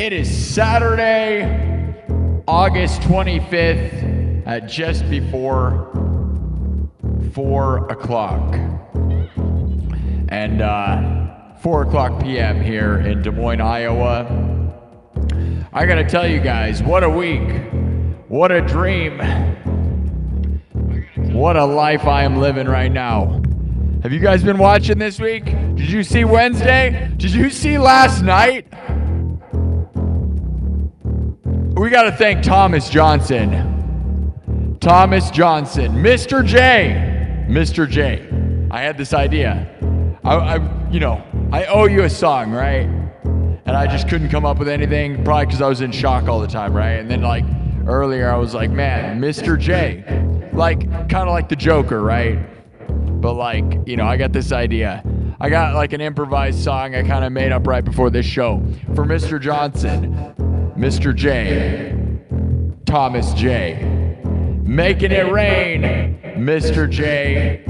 It is Saturday, August 25th at just before 4 o'clock. And 4 o'clock p.m. here in Des Moines, Iowa. I gotta tell you guys, what a week. What a dream. What a life I am living right now. Have you guys been watching this week? Did you see Wednesday? Did you see last night? We got to thank Thomas Johnston. Thomas Johnston. Mr. J. Mr. J. I had this idea. I owe you a song, right? And I just couldn't come up with anything, probably because I was in shock all the time, right? And then like earlier I was like, man, Mr. J. Like, kind of like the Joker, right? But like, I got this idea. I got like an improvised song I kind of made up right before this show for Mr. Johnston, Mr. J, Thomas J. Making it rain, Mr. J.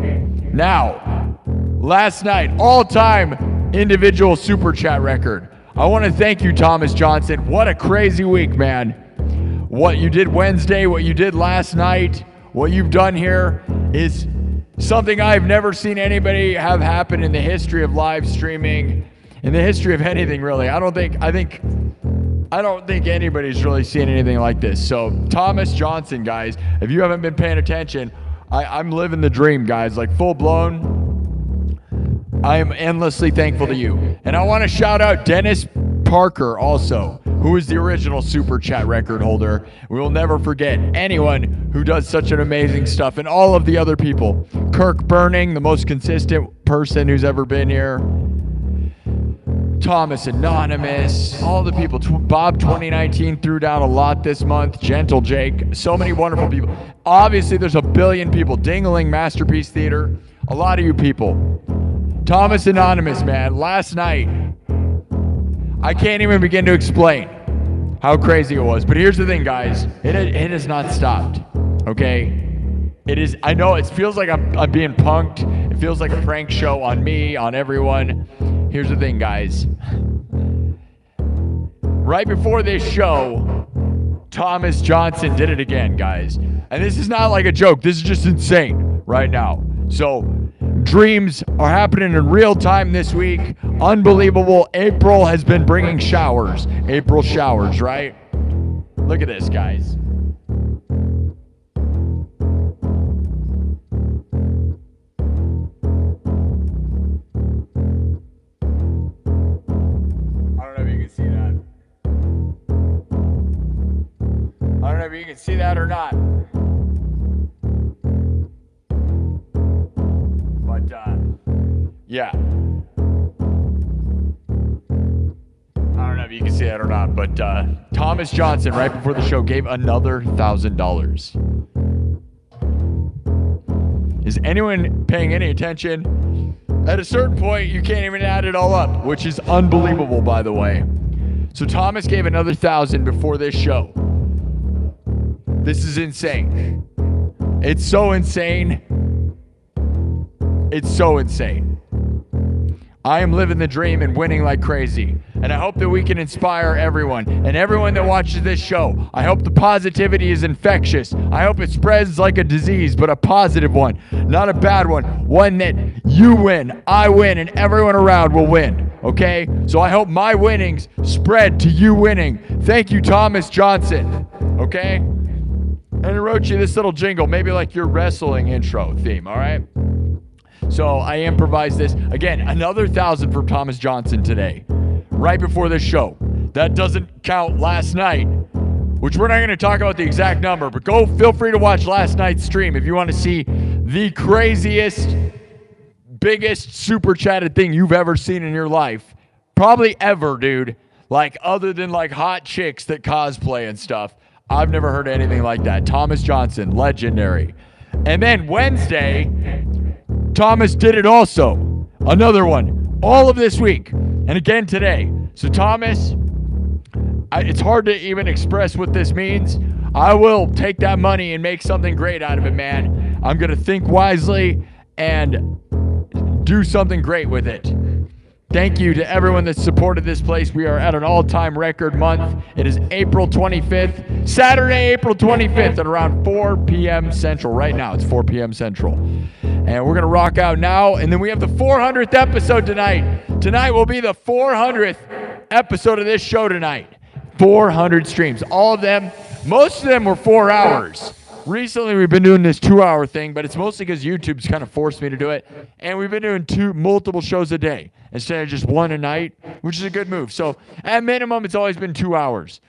Now, last night, all-time individual super chat record. I want to thank you, Thomas Johnston. What a crazy week, man. What you did Wednesday, what you did last night, what you've done here is something I've never seen anybody have happen in the history of live streaming, in the history of anything really. I don't think anybody's really seen anything like this. So Thomas Johnston, guys, if you haven't been paying attention, I'm living the dream, guys, like full blown. I am endlessly thankful to you. And I want to shout out Dennis Parker also, who is the original super chat record holder. We will never forget anyone who does such an amazing stuff, and all of the other people. Kirk Burning, the most consistent person who's ever been here. Thomas Anonymous, all the people. Bob 2019 threw down a lot this month. Gentle Jake, so many wonderful people. Obviously, there's a billion people. Dingling Masterpiece Theater, a lot of you people. Thomas Anonymous, man, last night, I can't even begin to explain how crazy it was. But here's the thing, guys. It has not stopped, okay? It is. I know it feels like I'm being punked. It feels like a prank show on me, on everyone. Here's the thing, guys. Right before this show, Thomas Johnston did it again, guys. And this is not like a joke. This is just insane right now. So dreams are happening in real time this week. Unbelievable. April has been bringing showers. April showers, right? Look at this, guys. I don't know if you can see that. I don't know if you can see that or not. Yeah. I don't know if you can see that or not, but Thomas Johnston, right before the show, gave another $1,000. Is anyone paying any attention? At a certain point, you can't even add it all up, which is unbelievable, by the way. So Thomas gave another $1,000 before this show. This is insane. It's so insane. It's so insane. I am living the dream and winning like crazy. And I hope that we can inspire everyone. And everyone that watches this show, I hope the positivity is infectious. I hope it spreads like a disease, but a positive one, not a bad one. One that you win, I win, and everyone around will win. Okay? So I hope my winnings spread to you winning. Thank you, Thomas Johnston. Okay? And I wrote you this little jingle, maybe like your wrestling intro theme, all right? So I improvised this. Again, another $1,000 from Thomas Johnston today, right before this show. That doesn't count last night, which we're not going to talk about the exact number, but feel free to watch last night's stream if you want to see the craziest, biggest super chatted thing you've ever seen in your life. Probably ever, dude. Like, other than like hot chicks that cosplay and stuff. I've never heard anything like that. Thomas Johnston, legendary. And then Wednesday, Thomas did it also. Another one. All of this week. And again today. So Thomas, it's hard to even express what this means. I will take that money and make something great out of it, man. I'm going to think wisely and do something great with it. Thank you to everyone that supported this place. We are at an all-time record month. It is April 25th, Saturday, April 25th at around 4 p.m. Central. Right now, it's 4 p.m. Central. And we're going to rock out now. And then we have the 400th episode tonight. Tonight will be the 400th episode of this show tonight. 400 streams. All of them, most of them were 4 hours. Recently, we've been doing this 2-hour thing, but it's mostly because YouTube's kind of forced me to do it. And we've been doing multiple shows a day instead of just one a night, which is a good move. So at minimum, it's always been 2 hours.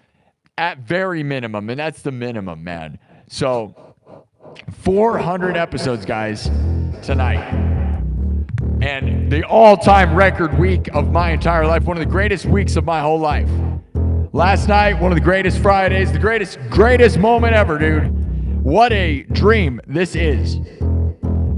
At very minimum, and that's the minimum, man. So 400 episodes, guys, tonight. And the all-time record week of my entire life, one of the greatest weeks of my whole life. Last night, one of the greatest Fridays, the greatest moment ever, dude. What a dream this is.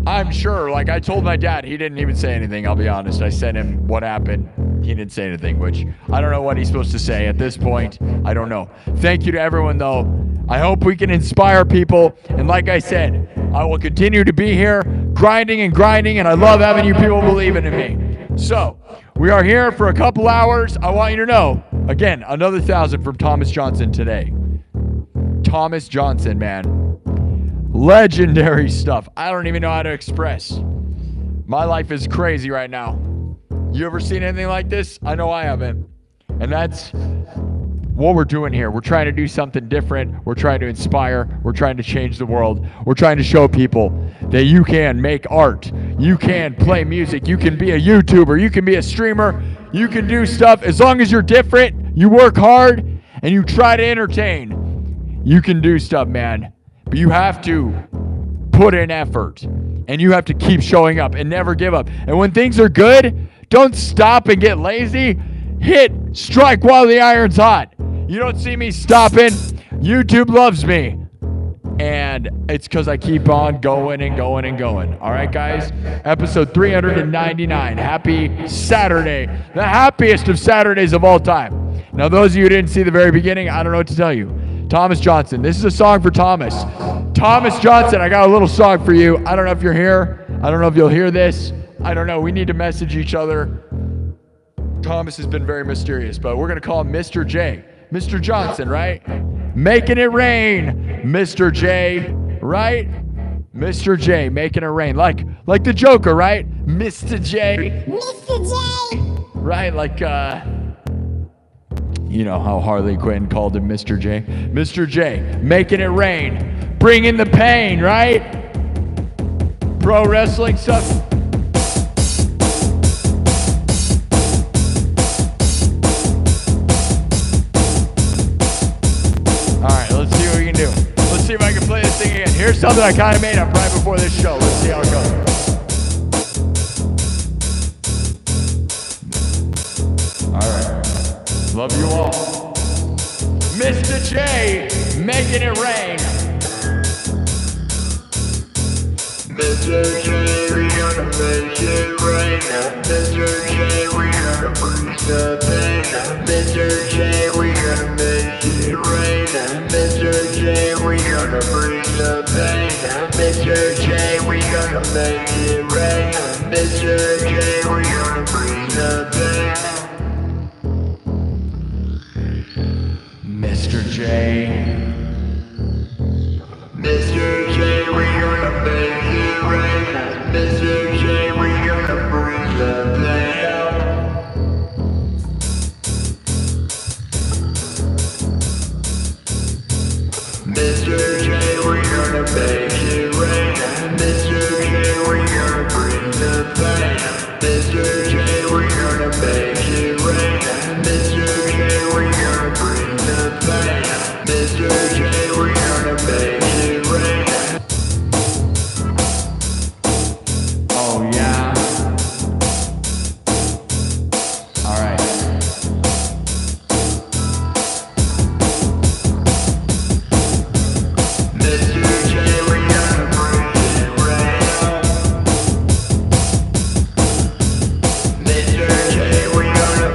I'm sure, like I told my dad, he didn't even say anything, I'll be honest. I sent him what happened. He didn't say anything, which I don't know what he's supposed to say at this point. I don't know. Thank you to everyone, though. I hope we can inspire people. And like I said, I will continue to be here grinding, and I love having you people believing in me. So, we are here for a couple hours. I want you to know, again, another 1,000 from Thomas Johnston today. Thomas Johnston, man. Legendary stuff. I don't even know how to express. My life is crazy right now. You ever seen anything like this? I know I haven't. And that's what we're doing here. We're trying to do something different. We're trying to inspire. We're trying to change the world. We're trying to show people that you can make art. You can play music. You can be a YouTuber. You can be a streamer. You can do stuff. As long as you're different, you work hard, and you try to entertain, you can do stuff, man. But you have to put in effort, and you have to keep showing up and never give up. And when things are good, don't stop and get lazy. Strike while the iron's hot. You don't see me stopping. YouTube loves me. And it's because I keep on going and going and going. All right, guys? Episode 399. Happy Saturday. The happiest of Saturdays of all time. Now, those of you who didn't see the very beginning, I don't know what to tell you. Thomas Johnston. This is a song for Thomas. Thomas Johnston, I got a little song for you. I don't know if you're here. I don't know if you'll hear this. I don't know. We need to message each other. Thomas has been very mysterious, but we're going to call him Mr. J. Mr. Johnston, right? Making it rain, Mr. J, right? Mr. J, making it rain. Like the Joker, right? Mr. J. Mr. J. Right? Like, you know how Harley Quinn called him Mr. J. Mr. J, making it rain. Bringing the pain, right? Pro wrestling stuff. Alright, let's see what we can do. Let's see if I can play this thing again. Here's something I kind of made up right before this show. Let's see how it goes. Alright. Love you all. Mr. J, making it rain. Mr. J, we gonna make it rain. Mr. J, we gonna bring the pain. Mr. J, we gonna make it rain. Mr. J, we gonna bring the pain. Mr. J, we gonna make it rain. Mr. J, we gonna bring the pain. Mr. J. Mr. J, we gonna make it rain. Mr. J, we gonna bring the pain. Mr. J, we gonna make it rain. Mr. J, we gonna bring the pain. Mr. J, we gonna make it rain. Mr. J, we gonna bring the pain. Mr. J, we gonna make it rain. Oh yeah. All right. Mr. J, we gonna bring it rain. Mr. J, we gonna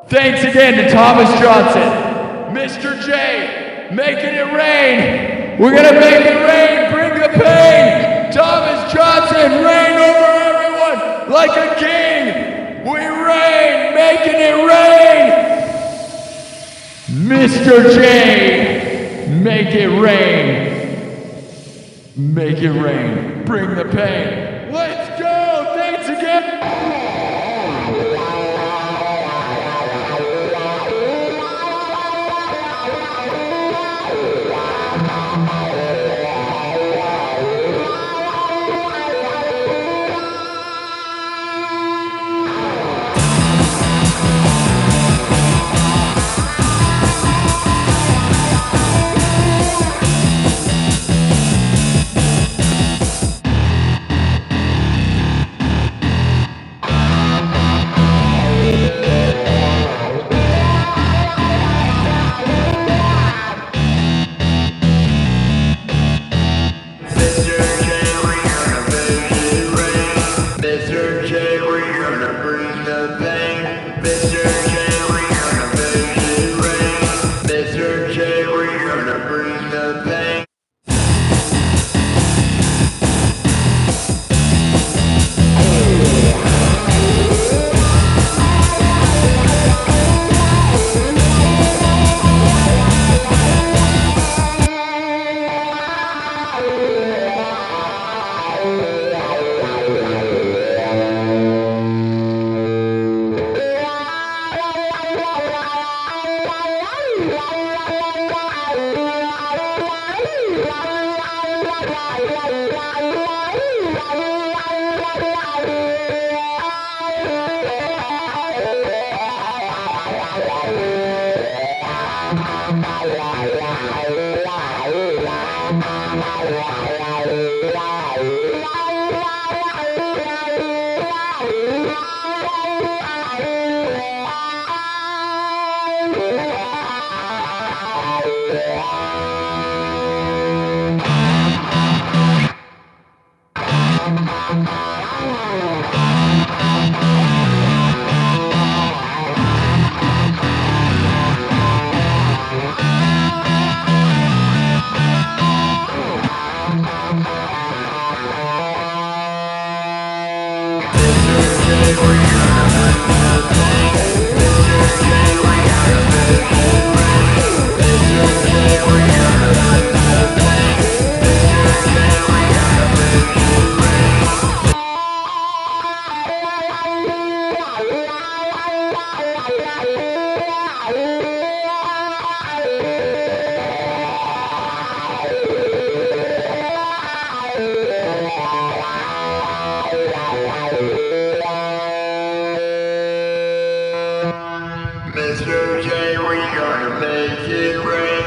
Thanks again to Thomas Johnston. Mr. J, making it rain. We're gonna make it rain, bring the pain. Thomas Johnston, reign over everyone like a king. We reign, making it rain. Mr. J, make it rain. Make it rain, bring the pain. Let's go, thanks again. Oh, Mr. J, we gonna make it rain.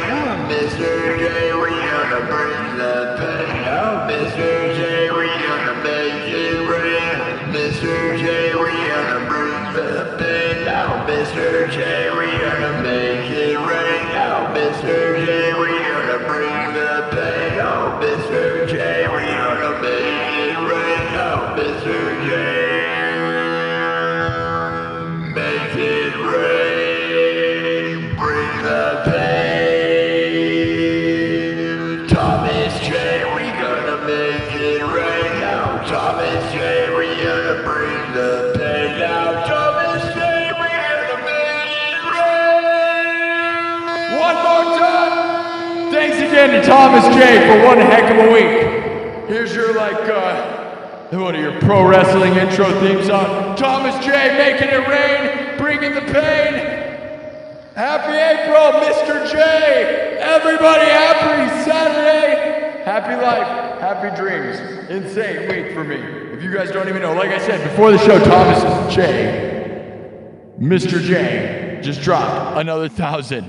Mr. J, we gonna bring the pain. Oh, Mr. J, we gonna make it rain. Mr. J, we gonna bring the pain. Oh, Mr. J, we gonna make it rain. Oh, Mr. J, we gonna bring the pain. Oh, Mr. J, we gonna make it rain. Oh, Mr. J. Make it rain, bring the pain. Thomas J, we gonna make it rain now. Thomas J, we gonna bring the pain now. Thomas J, we gonna make it rain. One more time. Thanks again to Thomas J for one heck of a week. Here's your one of your pro wrestling intro theme song. Thomas J making it rain, bringing the pain. Happy April, Mr. J. Everybody happy Saturday. Happy life, happy dreams. Insane week for me. If you guys don't even know, like I said before the show, Thomas J, Mr. J, just dropped another 1,000,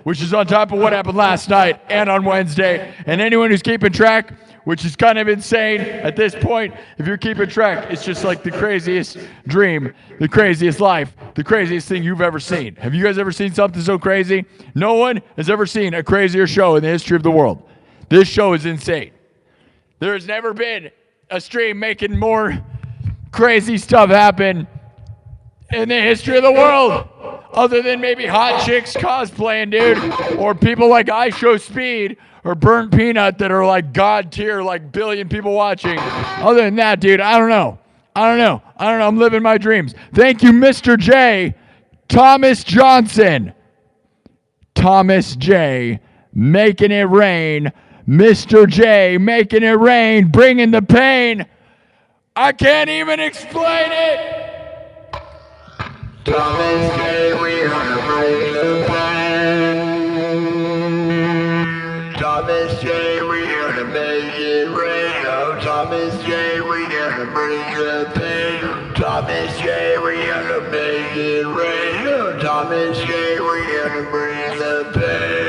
which is on top of what happened last night and on Wednesday. And anyone who's keeping track, which is kind of insane at this point. If you're keeping track, it's just like the craziest dream, the craziest life, the craziest thing you've ever seen. Have you guys ever seen something so crazy? No one has ever seen a crazier show in the history of the world. This show is insane. There has never been a stream making more crazy stuff happen in the history of the world, other than maybe hot chicks cosplaying, dude, or people like I Show Speed, or Burnt Peanut that are like God tier, like billion people watching. Other than that, dude, I don't know. I'm living my dreams. Thank you, Mr. J. Thomas Johnston. Thomas J. Making it rain. Mr. J. Making it rain. Bringing the pain. I can't even explain it. Thomas J, we gonna bring the pain. Thomas J, we gonna make it rain. Oh, Thomas J, we gonna bring the pain. Thomas J, we gonna make it rain. Oh, Thomas J, we gonna bring the pain.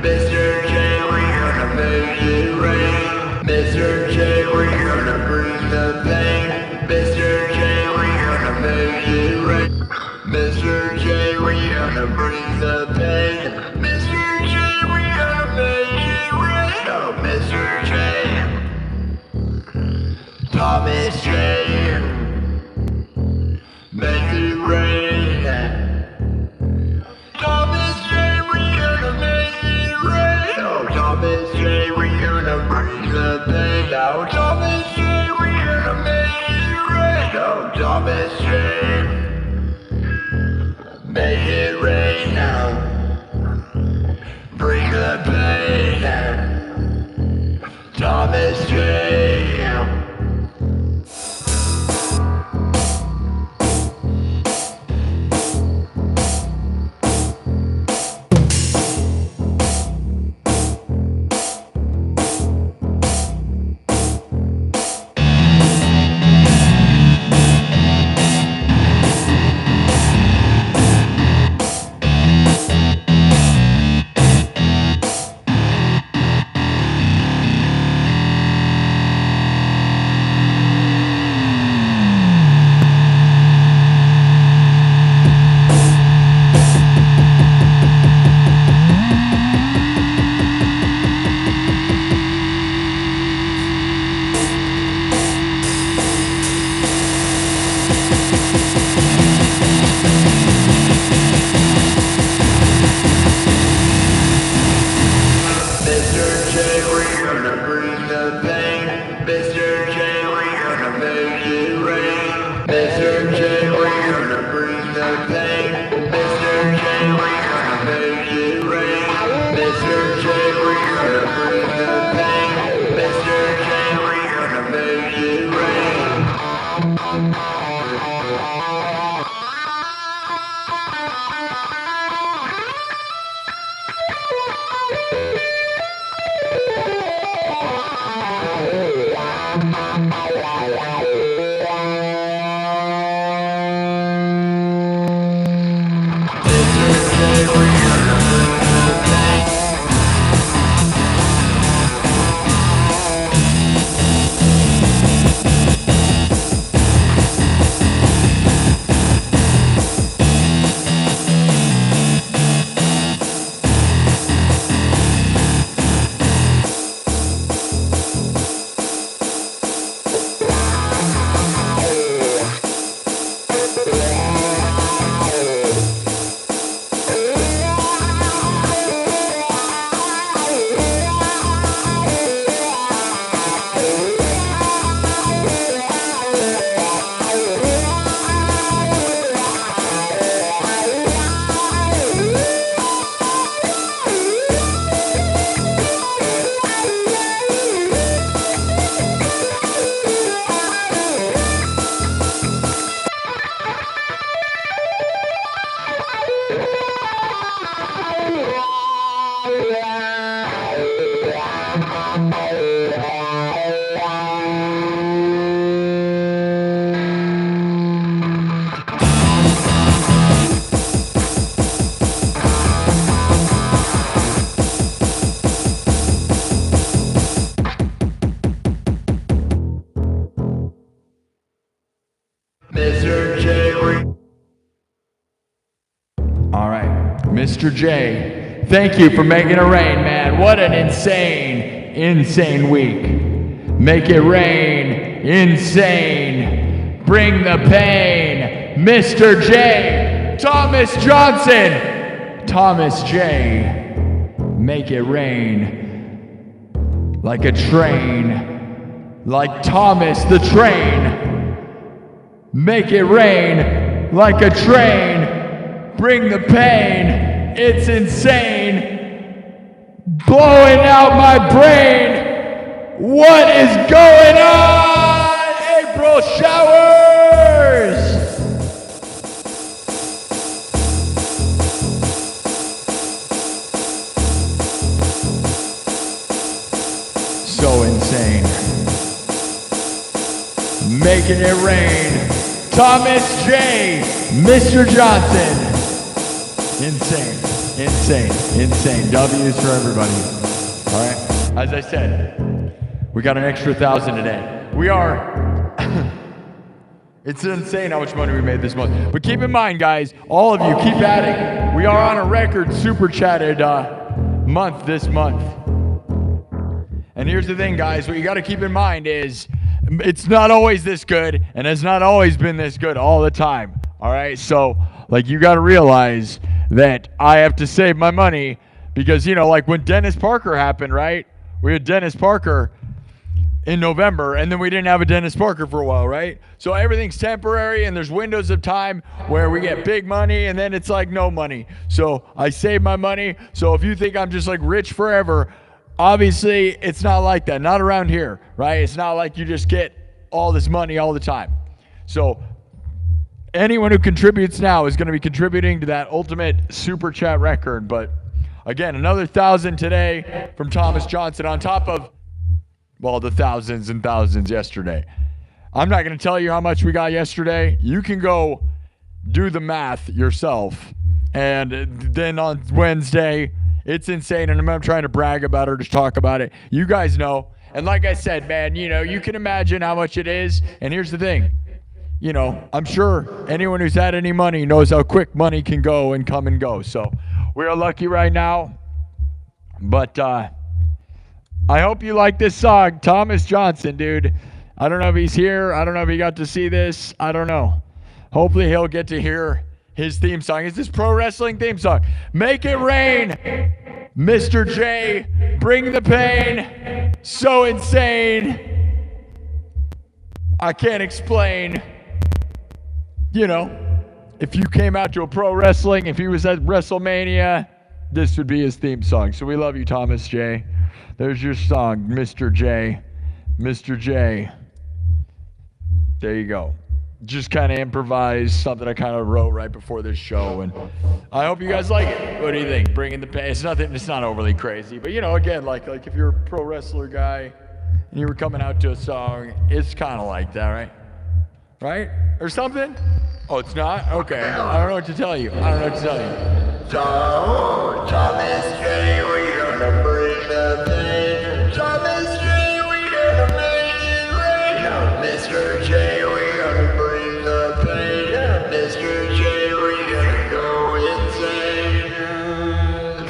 Mr. J, we're gonna make it rain. Mr. J, we're gonna bring the pain. Mr. J, we're gonna make it rain. Mr. J, we're gonna bring the pain. Mr. J, we're gonna make it rain. Oh, Mr. J, Thomas J, make it rain. Thomas J, we're gonna make it rain. Oh, Thomas J, we're gonna bring the pain. Oh, Thomas J, we're gonna make it rain. Oh, Thomas J, make it rain now. Bring the pain. Thomas J. Mr. J, we're gonna bring the pain. Mr. J, we're gonna make it rain. Mr. J, we're gonna bring the pain. Mr. J, we're gonna make it rain. Mr. J, we're gonna bring the pain. Mr. J, we're gonna make it rain. Mr. J, All right, Mr. J, thank you for making it rain, man. What an insane week. Make it rain, insane. Bring the pain, Mr. J, Thomas Johnston. Thomas J, make it rain like a train, like Thomas the Train. Make it rain like a train. Bring the pain. It's insane. Blowing out my brain. What is going on? April showers. making it rain. Thomas J, Mr. Johnston. Insane. W's for everybody. All right. As I said, we got an extra 1,000 today. We are. It's insane how much money we made this month. But keep in mind, guys, all of you, keep adding. We are on a record super chatted month this month. And here's the thing, guys. What you got to keep in mind is it's not always this good, and it's not always been this good all the time. All right? So, like, you got to realize that I have to save my money because, you know, like when Dennis Parker happened, right? We had Dennis Parker in November, and then we didn't have a Dennis Parker for a while, right? So everything's temporary, and there's windows of time where we get big money, and then it's like no money. So I save my money. So if you think I'm just like rich forever, obviously it's not like that. Not around here, right? It's not like you just get all this money all the time. So anyone who contributes now is going to be contributing to that ultimate super chat record. But again, another 1,000 today from Thomas Johnston on top of, well, the thousands and thousands yesterday. I'm not going to tell you how much we got yesterday. You can go do the math yourself. And then on Wednesday, it's insane. And I'm not trying to brag about it or just talk about it. You guys know. And like I said, man, you know, you can imagine how much it is. And here's the thing. You know, I'm sure anyone who's had any money knows how quick money can go and come and go. So we're lucky right now. But I hope you like this song. Thomas Johnston, dude. I don't know if he's here. I don't know if he got to see this. I don't know. Hopefully he'll get to hear his theme song. It's his pro wrestling theme song. Make it rain, Mr. J. Bring the pain. So insane. I can't explain. You know, if you came out to a pro wrestling, if he was at WrestleMania, this would be his theme song. So we love you, Thomas J. There's your song, Mr. J. Mr. J. There you go. Just kind of improvised something I kind of wrote right before this show, and I hope you guys like it. What do you think? Bringing the pain. It's not overly crazy, but you know, again, like if you're a pro wrestler guy and you were coming out to a song, it's kind of like that, right? Right? Or something? Oh, it's not? Okay. I don't know what to tell you. Thomas J, we gonna bring the pain. Thomas J, we gonna make it rain. Mr. J, we gonna bring the pain. Mr. J, we gonna go insane.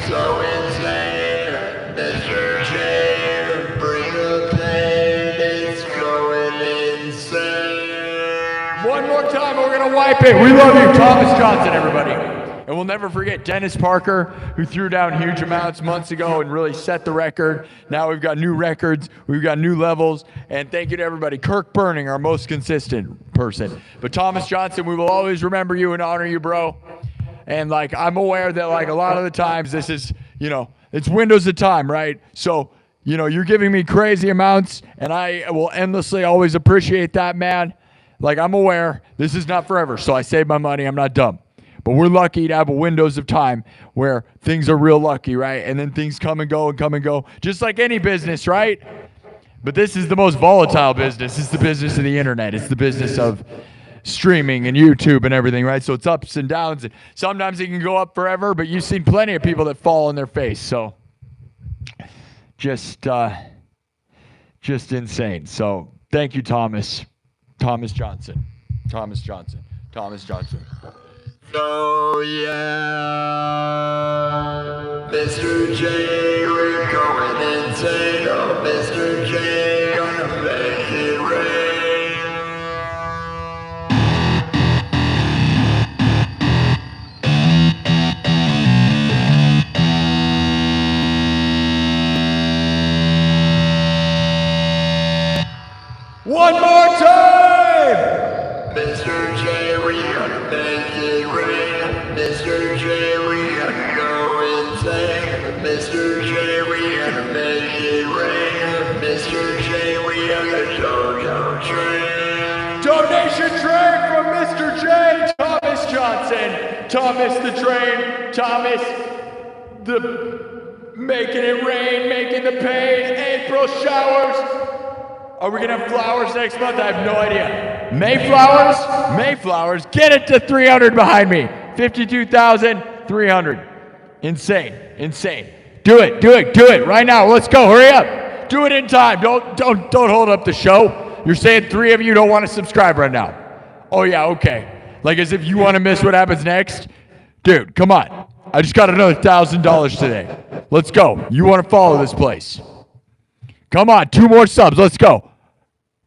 So insane. Mr. J, bring the pain. It's going insane. One more time, we're going to wipe it. We love you, Thomas Johnston, everybody. And we'll never forget Dennis Parker, who threw down huge amounts months ago and really set the record. Now we've got new records. We've got new levels. And thank you to everybody. Kirk Burning, our most consistent person. But Thomas Johnston, we will always remember you and honor you, bro. And, like, I'm aware that, like, a lot of the times this is, you know, it's windows of time, right? So, you know, you're giving me crazy amounts, and I will endlessly always appreciate that, man. Like, I'm aware this is not forever, so I save my money. I'm not dumb. But we're lucky to have a windows of time where things are real lucky, right? And then things come and go and come and go, just like any business, right? But this is the most volatile business. It's the business of the internet. It's the business of streaming and YouTube and everything, right? So it's ups and downs. And sometimes it can go up forever, but you've seen plenty of people that fall on their face. So just insane. So thank you, Thomas Johnston. Oh yeah, Mr. J, we're going insane. Oh, Mr. J, gonna make it rain. One more time! Mr. J, we gonna make it rain. Mr. J, we gonna go insane. Mr. J, we gonna make it rain. Mr. J, we gonna go train. Donation train from Mr. J. Thomas Johnston. Thomas the train. Thomas the making it rain, making the pain. April showers. Are we gonna have flowers next month? I have no idea. Mayflowers, get it to 300 behind me. 52,300. Insane. Do it right now. Let's go. Hurry up. Do it in time. Don't hold up the show. You're saying 3 of you don't want to subscribe right now. Oh yeah, okay. Like as if you want to miss what happens next. Dude, come on. I just got another $1,000 today. Let's go. You want to follow this place. Come on, 2 more subs. Let's go.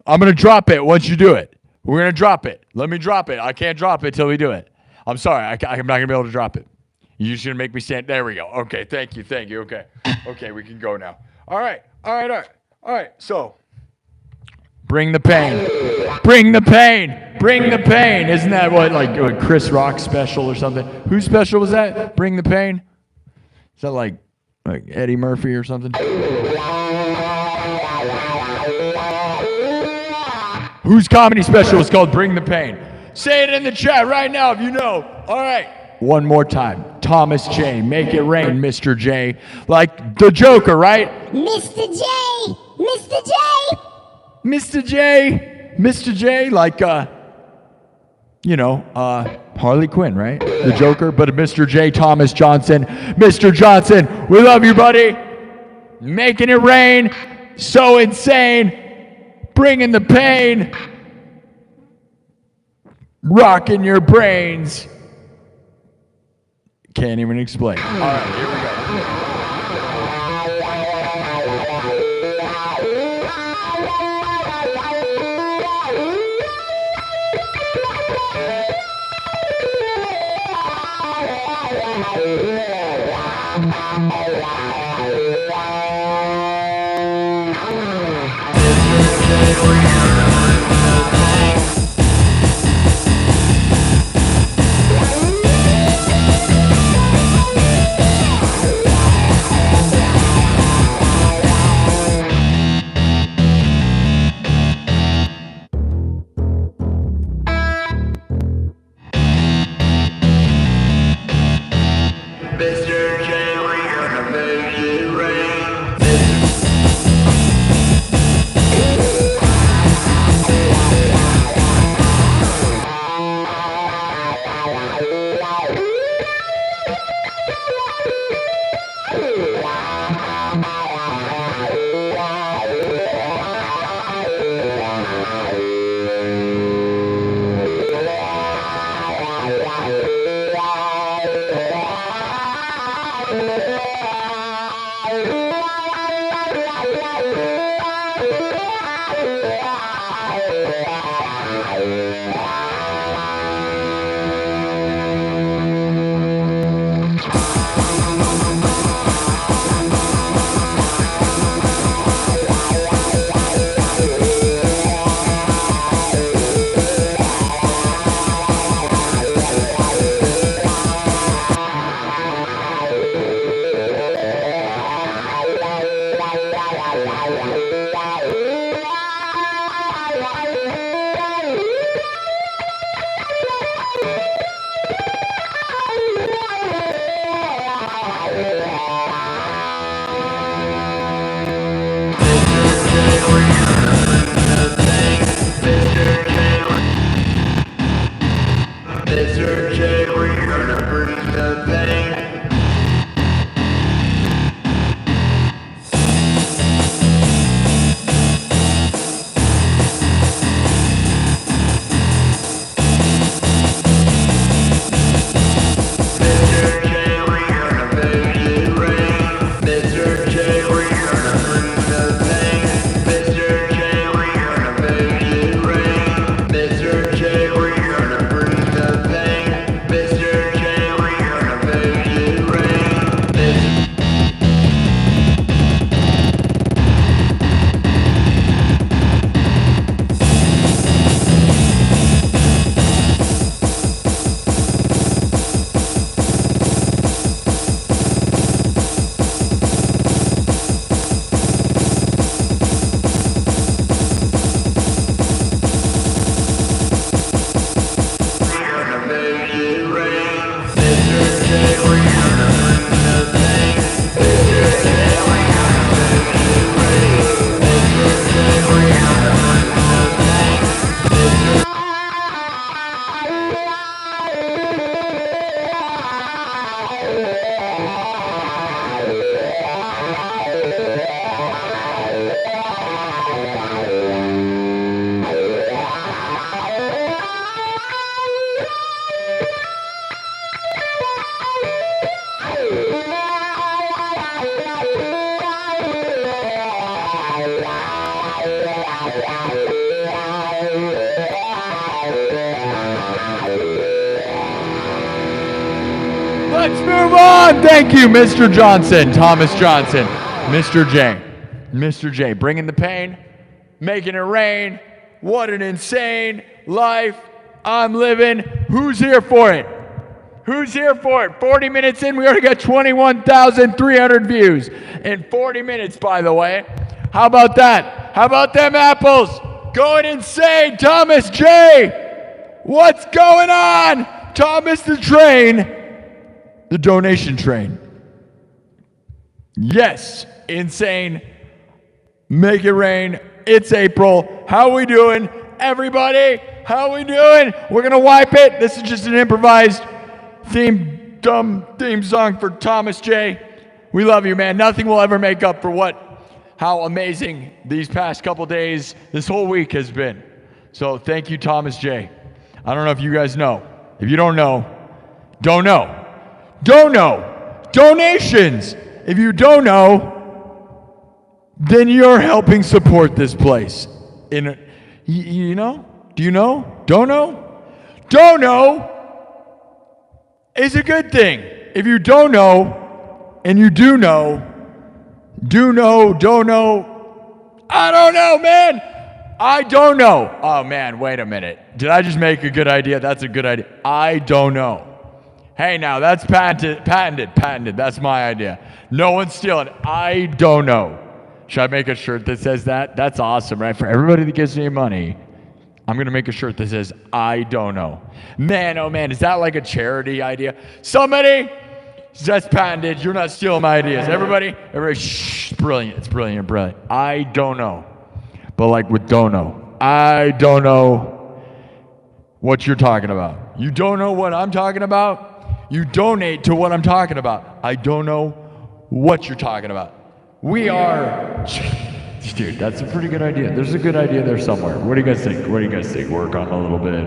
I'm going to drop it once you do it. We're going to drop it. Let me drop it. I can't drop it till we do it. I'm sorry. I'm not going to be able to drop it. You're just going to make me stand. There we go. Okay, thank you. Okay, we can go now. All right. So, bring the pain. Isn't that what, like, Chris Rock's special or something? Whose special was that? Bring the pain? Is that like Eddie Murphy or something? Whose comedy special is called Bring the Pain? Say it in the chat right now if you know. All right. One more time. Thomas J. Make it rain, Mr. J. Like the Joker, right? Mr. J! Mr. J, like, Harley Quinn, right? The Joker, but Mr. J. Thomas Johnston. Mr. Johnston, we love you, buddy. Making it rain. So insane. Bringing the pain. Rocking your brains. Can't even explain. All right, here we go. Mr. J, we gonna make it rain. Mr. J, we gonna bring the pain. Mr. J, we gonna make it rain. Mr. J, we gonna bring the pain. Mr. J, we gonna make it rain. Mr. J, we gonna bring the pain. Mr. J, we gonna make Let's move on. Thank you, Mr. Johnson, Thomas Johnson, Mr. J. Mr. J, bringing the pain, making it rain. What an insane life I'm living. Who's here for it? Who's here for it? 40 minutes in, we already got 21,300 views. In 40 minutes, by the way. How about that? How about them apples? Going insane, Thomas J. What's going on? Thomas the Train. The donation train. Yes, insane. Make it rain. It's April. How we doing, everybody? How we doing? We're gonna wipe it. This is just an improvised theme song for Thomas J. We love you, man. Nothing will ever make up for how amazing these past couple days, this whole week has been. So thank you, Thomas J. I don't know if you guys know. If you don't know, don't know. Don't know. Donations. If you don't know, then you're helping support this place. You know? Do you know? Don't know? Don't know is a good thing. If you don't know, and you do know, don't know, I don't know, man. I don't know. Oh, man, wait a minute. Did I just make a good idea? That's a good idea. I don't know. Hey, now, that's patented. That's my idea. No one's stealing. I don't know. Should I make a shirt that says that? That's awesome, right? For everybody that gives me money, I'm going to make a shirt that says, I don't know. Man, oh, man, is that like a charity idea? Somebody, that's patented. You're not stealing my ideas. Everybody, shh, it's brilliant. I don't know. But like with don't know. I don't know what you're talking about. You don't know what I'm talking about? You donate to what I'm talking about. I don't know what you're talking about. We are... Dude, that's a pretty good idea. There's a good idea there somewhere. What do you guys think? Work on a little bit.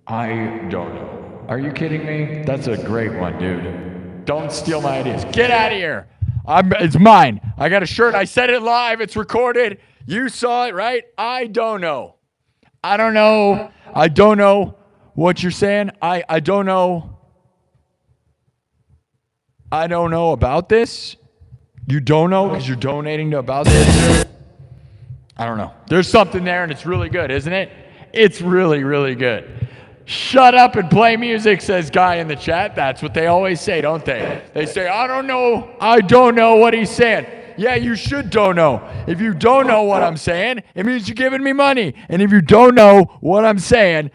I don't know. Are you kidding me? That's a great one, dude. Don't steal my ideas. Get out of here. It's mine. I got a shirt. I said it live. It's recorded. You saw it, right? I don't know. I don't know. I don't know what you're saying. I don't know. I don't know about this. You don't know because you're donating to about this? I don't know. There's something there and it's really good, isn't it? It's really, really good. Shut up and play music, says Guy in the chat. That's what they always say, don't they? They say, I don't know what he's saying. Yeah, you should don't know. If you don't know what I'm saying, it means you're giving me money. And if you don't know what I'm saying,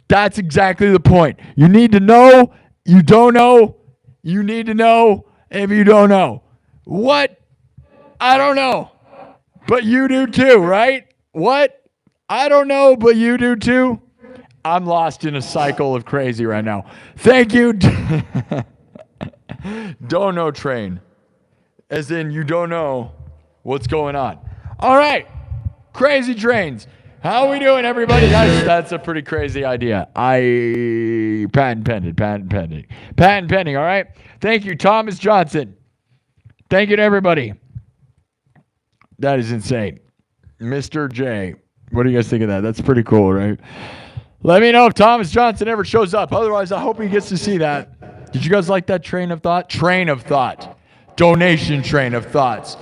that's exactly the point. You need to know, you don't know, you need to know if you don't know. What? I don't know. But you do too, right? What? I don't know, but you do too. I'm lost in a cycle of crazy right now. Thank you. Don't know train. As in you don't know what's going on. All right. Crazy trains. How are we doing, everybody? That's a pretty crazy idea. Patent pending, all right? Thank you, Thomas Johnson. Thank you to everybody. That is insane. Mr. J. What do you guys think of that? That's pretty cool, right? Let me know if Thomas Johnson ever shows up. Otherwise, I hope he gets to see that. Did you guys like that train of thought? Train of thought. Donation train of thoughts.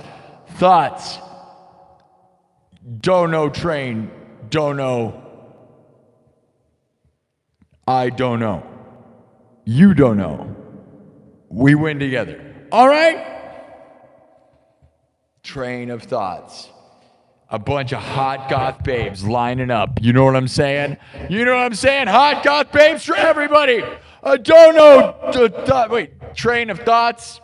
Thoughts. Don't know train. Don't know. I don't know. You don't know. We win together. All right? Train of thoughts. A bunch of hot goth babes lining up. You know what I'm saying? You know what I'm saying? Hot goth babes for everybody. Don't know. Train of thoughts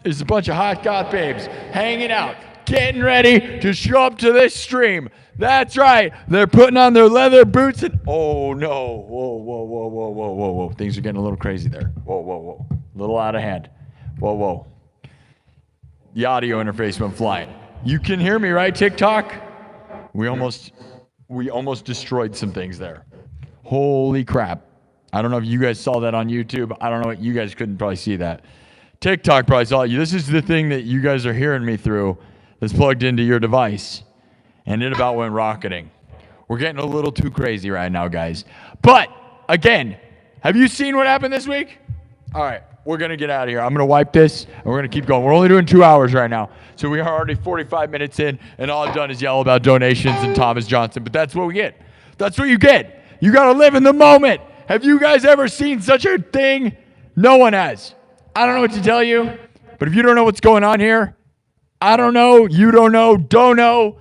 is a bunch of hot goth babes hanging out, getting ready to show up to this stream. That's right. They're putting on their leather boots and oh no. Whoa. Things are getting a little crazy there. Whoa. A little out of hand. Whoa. The audio interface went flying. You can hear me, right, TikTok? We almost destroyed some things there. Holy crap. I don't know if you guys saw that on YouTube. I don't know. You guys couldn't probably see that. TikTok probably saw you. This is the thing that you guys are hearing me through that's plugged into your device. And it about went rocketing. We're getting a little too crazy right now, guys. But, again, have you seen what happened this week? All right, we're going to get out of here. I'm going to wipe this, and we're going to keep going. We're only doing 2 hours right now. So we are already 45 minutes in, and all I've done is yell about donations and Thomas Johnston. But that's what we get. That's what you get. You got to live in the moment. Have you guys ever seen such a thing? No one has. I don't know what to tell you, but if you don't know what's going on here, I don't know, you don't know, don't know,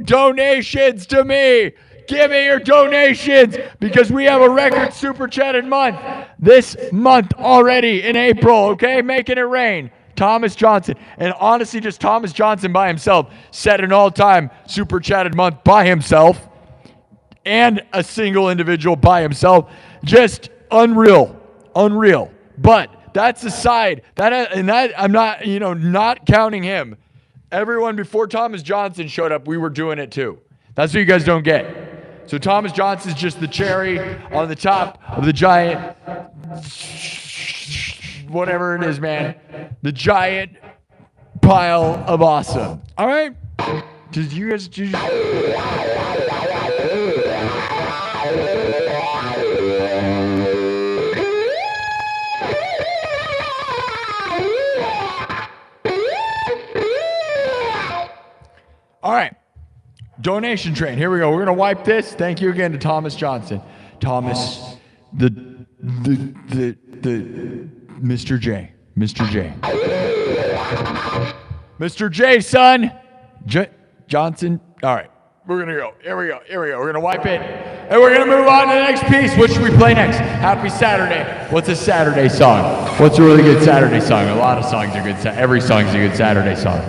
donations to me. Give me your donations because we have a record super chatted month this month already in April, okay? Making it rain. Thomas Johnston. And honestly, just Thomas Johnston by himself set an all-time super chatted month by himself and a single individual by himself. Just unreal. But that's aside. That I'm not, not counting him. Everyone before Thomas Johnston showed up, we were doing it too. That's what you guys don't get. So Thomas Johnston's just the cherry on the top of the giant, whatever it is, man. The giant pile of awesome. All right? Did you guys... All right, donation train. Here we go. We're gonna wipe this. Thank you again to Thomas Johnston. Thomas, the Mr. J, Mr. J, son, Johnson. All right, we're gonna go. Here we go. We're gonna wipe it, and we're gonna move on to the next piece. What should we play next? Happy Saturday. What's a Saturday song? What's a really good Saturday song? A lot of songs are good. Every song's a good Saturday song.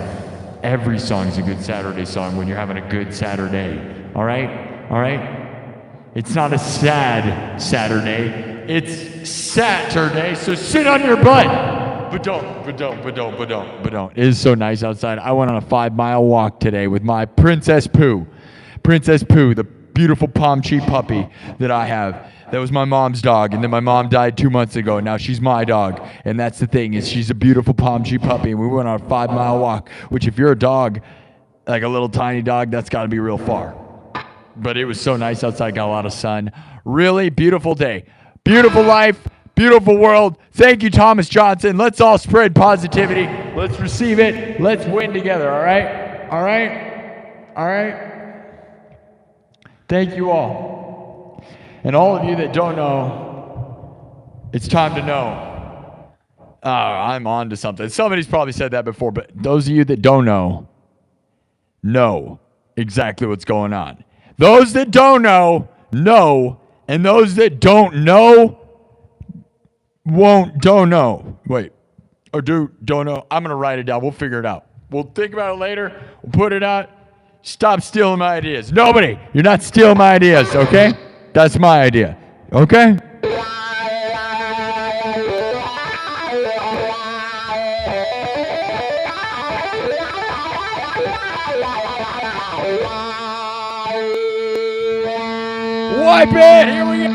Every song's a good Saturday song when you're having a good Saturday. All right? It's not a sad Saturday. It's Saturday, so sit on your butt. But don't. It is so nice outside. I went on a 5-mile walk today with my Princess Pooh. The beautiful palm tree puppy that I have. That was my mom's dog, and then my mom died 2 months ago, and now she's my dog. And that's the thing, is she's a beautiful palm tree puppy, and we went on a 5-mile walk, which if you're a dog, like a little tiny dog, that's got to be real far. But it was so nice outside, got a lot of sun. Really beautiful day. Beautiful life, beautiful world. Thank you, Thomas Johnston. Let's all spread positivity. Let's receive it. Let's win together, all right? Thank you all. And all of you that don't know, it's time to know. I'm on to something. Somebody's probably said that before, but those of you that don't know exactly what's going on. Those that don't know, and those that don't know, don't know. Wait, or don't know. I'm going to write it down. We'll figure it out. We'll think about it later. We'll put it out. Stop stealing my ideas. Nobody, you're not stealing my ideas, okay? That's my idea, okay? Wipe it! Here we go!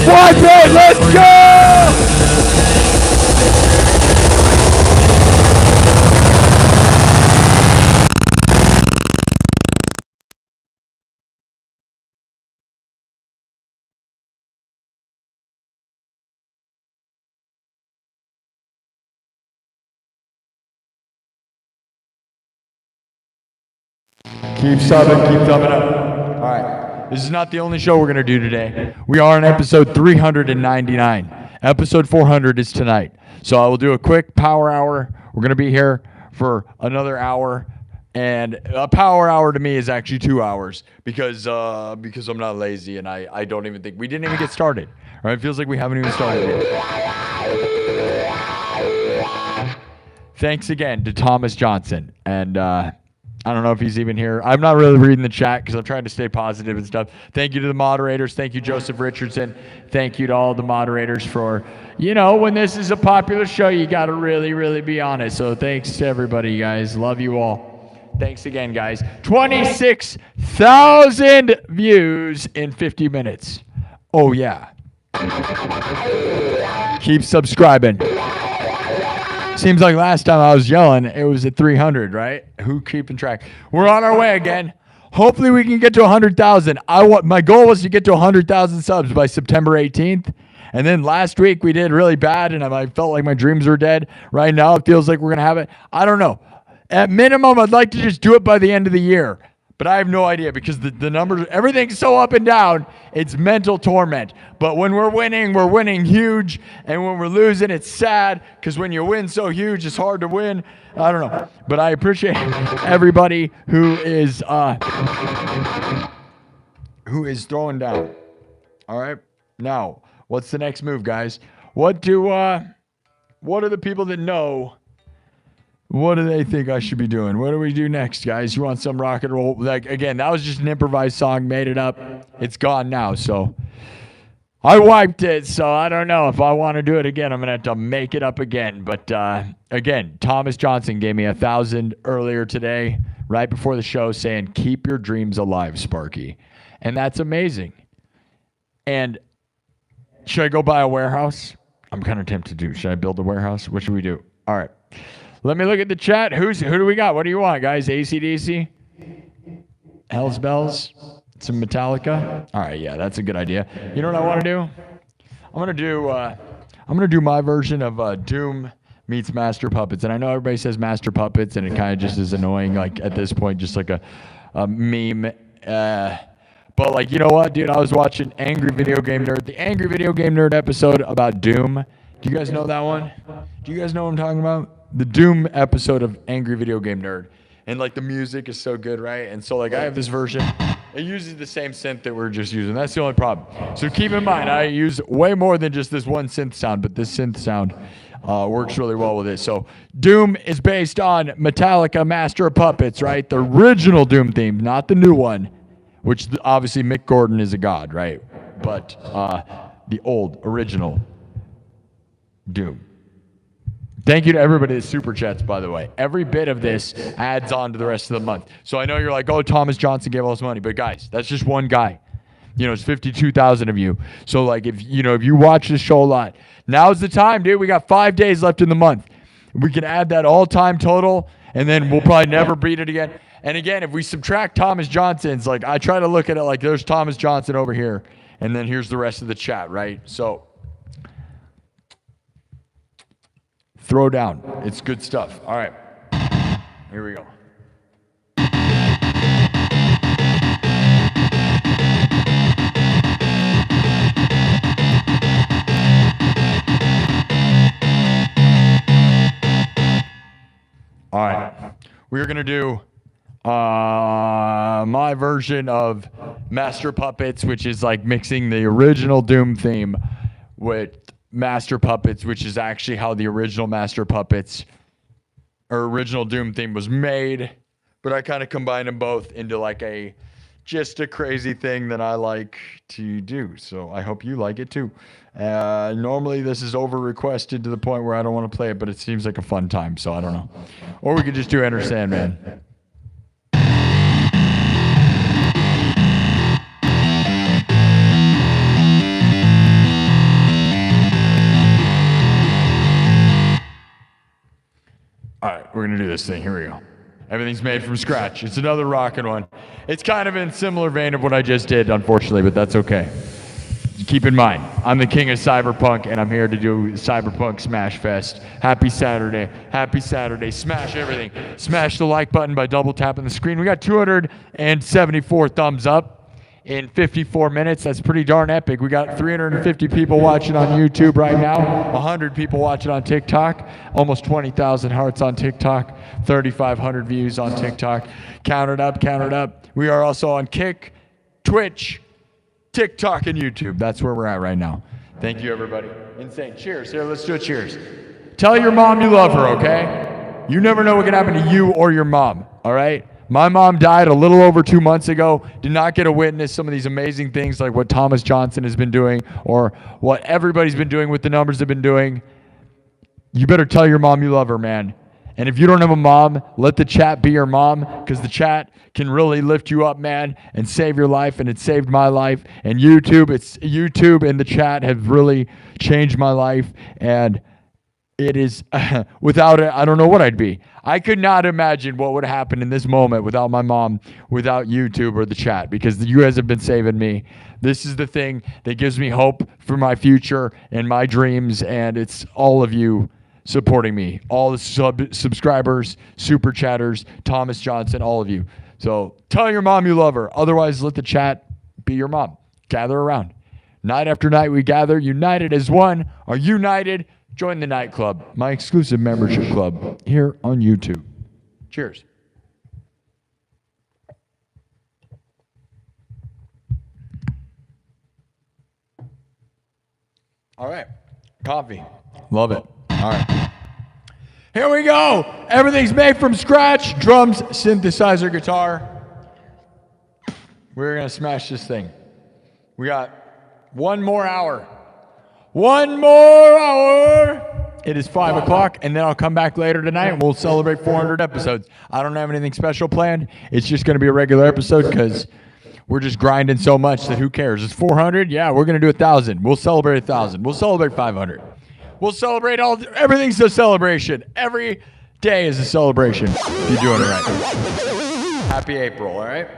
Wipe it! Let's go! Keep subbing, keep thumbing up. All right. This is not the only show we're going to do today. We are on episode 399. Episode 400 is tonight. So I will do a quick power hour. We're going to be here for another hour And a power hour to me is actually 2 hours because I'm not lazy and I don't even think we didn't even get started. Right? It feels like we haven't even started yet. Thanks again to Thomas Johnston. And I don't know if he's even here. I'm not really reading the chat because I'm trying to stay positive and stuff. Thank you to the moderators. Thank you, Joseph Richardson. Thank you to all the moderators for, when this is a popular show, you got to really, really be on it. So thanks to everybody, guys. Love you all. Thanks again, guys. 26,000 views in 50 minutes. Oh, yeah. Keep subscribing. Seems like last time I was yelling, it was at 300, right? Who keeping track? We're on our way again. Hopefully we can get to 100,000. My goal was to get to 100,000 subs by September 18th. And then last week we did really bad, and I felt like my dreams were dead. Right now it feels like we're going to have it. I don't know. At minimum, I'd like to just do it by the end of the year. But I have no idea because the numbers, everything's so up and down, it's mental torment. But when we're winning huge. And when we're losing, it's sad because when you win so huge, it's hard to win. I don't know. But I appreciate everybody who is throwing down. All right. Now, what's the next move, guys? What are the people that know? What do they think I should be doing? What do we do next, guys? You want some rock and roll? Like, again, that was just an improvised song, made it up. It's gone now, so I wiped it, so I don't know. If I want to do it again, I'm going to have to make it up again. But, again, Thomas Johnston gave me 1,000 earlier today, right before the show, saying, keep your dreams alive, Sparky. And that's amazing. And should I go buy a warehouse? I'm kind of tempted to do. Should I build a warehouse? What should we do? All right. Let me look at the chat. Who do we got? What do you want, guys? AC/DC? Hell's Bells? Some Metallica? All right, yeah, that's a good idea. You know what I want to do? I'm gonna do my version of Doom meets Master Puppets. And I know everybody says Master Puppets, and it kind of just is annoying. Like at this point, just like a meme. But like, you know what, dude? I was watching Angry Video Game Nerd, the Angry Video Game Nerd episode about Doom. Do you guys know that one? Do you guys know what I'm talking about? The Doom episode of Angry Video Game Nerd. And like the music is so good, right? And so like I have this version. It uses the same synth that we're just using. That's the only problem. So keep in mind, I use way more than just this one synth sound, but this synth sound works really well with it. So Doom is based on Metallica Master of Puppets, right? The original Doom theme, not the new one, which obviously Mick Gordon is a god, right? But the old, original Doom. Thank you to everybody that super chats, by the way. Every bit of this adds on to the rest of the month. So I know you're like, oh, Thomas Johnston gave all this money. But guys, that's just one guy. It's 52,000 of you. So like if you watch this show a lot, now's the time, dude. We got 5 days left in the month. We can add that all-time total, and then we'll probably never beat it again. And again, if we subtract Thomas Johnston's, like I try to look at it like there's Thomas Johnston over here, and then here's the rest of the chat, right? So throw down. It's good stuff. All right. Here we go. All right. We're going to do my version of Master Puppets, which is like mixing the original Doom theme with Master Puppets, which is actually how the original Master Puppets or original Doom theme was made. But I kind of combine them both into like just a crazy thing that I like to do. So I hope you like it too. Normally this is over requested to the point where I don't want to play it, but it seems like a fun time. So I don't know. Or we could just do Enter Sandman. All right, we're going to do this thing. Here we go. Everything's made from scratch. It's another rockin' one. It's kind of in similar vein of what I just did, unfortunately, but that's okay. Keep in mind, I'm the king of Cyberpunk, and I'm here to do Cyberpunk Smash Fest. Happy Saturday. Happy Saturday. Smash everything. Smash the like button by double tapping the screen. We got 274 thumbs up. in 54 minutes. That's pretty darn epic. We got 350 people watching on YouTube right now, 100 people watching on TikTok, almost 20,000 hearts on TikTok, 3,500 views on TikTok. Count it up, count it up. We are also on Kick, Twitch, TikTok, and YouTube. That's where we're at right now. Thank you, everybody. Insane. Cheers. Here, let's do a cheers. Tell your mom you love her, okay? You never know what can happen to you or your mom, all right? My mom died a little over 2 months ago. Did not get to witness some of these amazing things like what Thomas Johnston has been doing or what everybody's been doing with the numbers they've been doing. You better tell your mom you love her, man. And if you don't have a mom, let the chat be your mom, because the chat can really lift you up, man, and save your life, and it saved my life. And YouTube and the chat have really changed my life, and it is, without it, I don't know what I'd be. I could not imagine what would happen in this moment without my mom, without YouTube or the chat, because you guys have been saving me. This is the thing that gives me hope for my future and my dreams, and it's all of you supporting me. All the subscribers, super chatters, Thomas Johnston, all of you. So tell your mom you love her. Otherwise, let the chat be your mom. Gather around. Night after night, we gather, united as one. Are united? Join the nightclub, my exclusive membership club here on YouTube. Cheers. All right. Coffee. Love it. All right. Here we go. Everything's made from scratch. Drums, synthesizer, guitar. We're going to smash this thing. We got one more hour. One more hour. It is 5 o'clock, and then I'll come back later tonight, and we'll celebrate 400 episodes. I don't have anything special planned. It's just going to be a regular episode because we're just grinding so much that who cares? It's 400? Yeah, we're going to do 1,000. We'll celebrate 1,000. We'll celebrate 500. We'll celebrate everything's a celebration. Every day is a celebration if you're doing it right. Happy April, all right?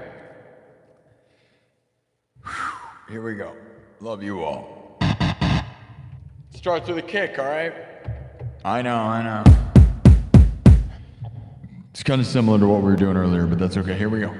Here we go. Love you all. Starts with a kick, all right? I know. It's kind of similar to what we were doing earlier, but that's okay. Here we go.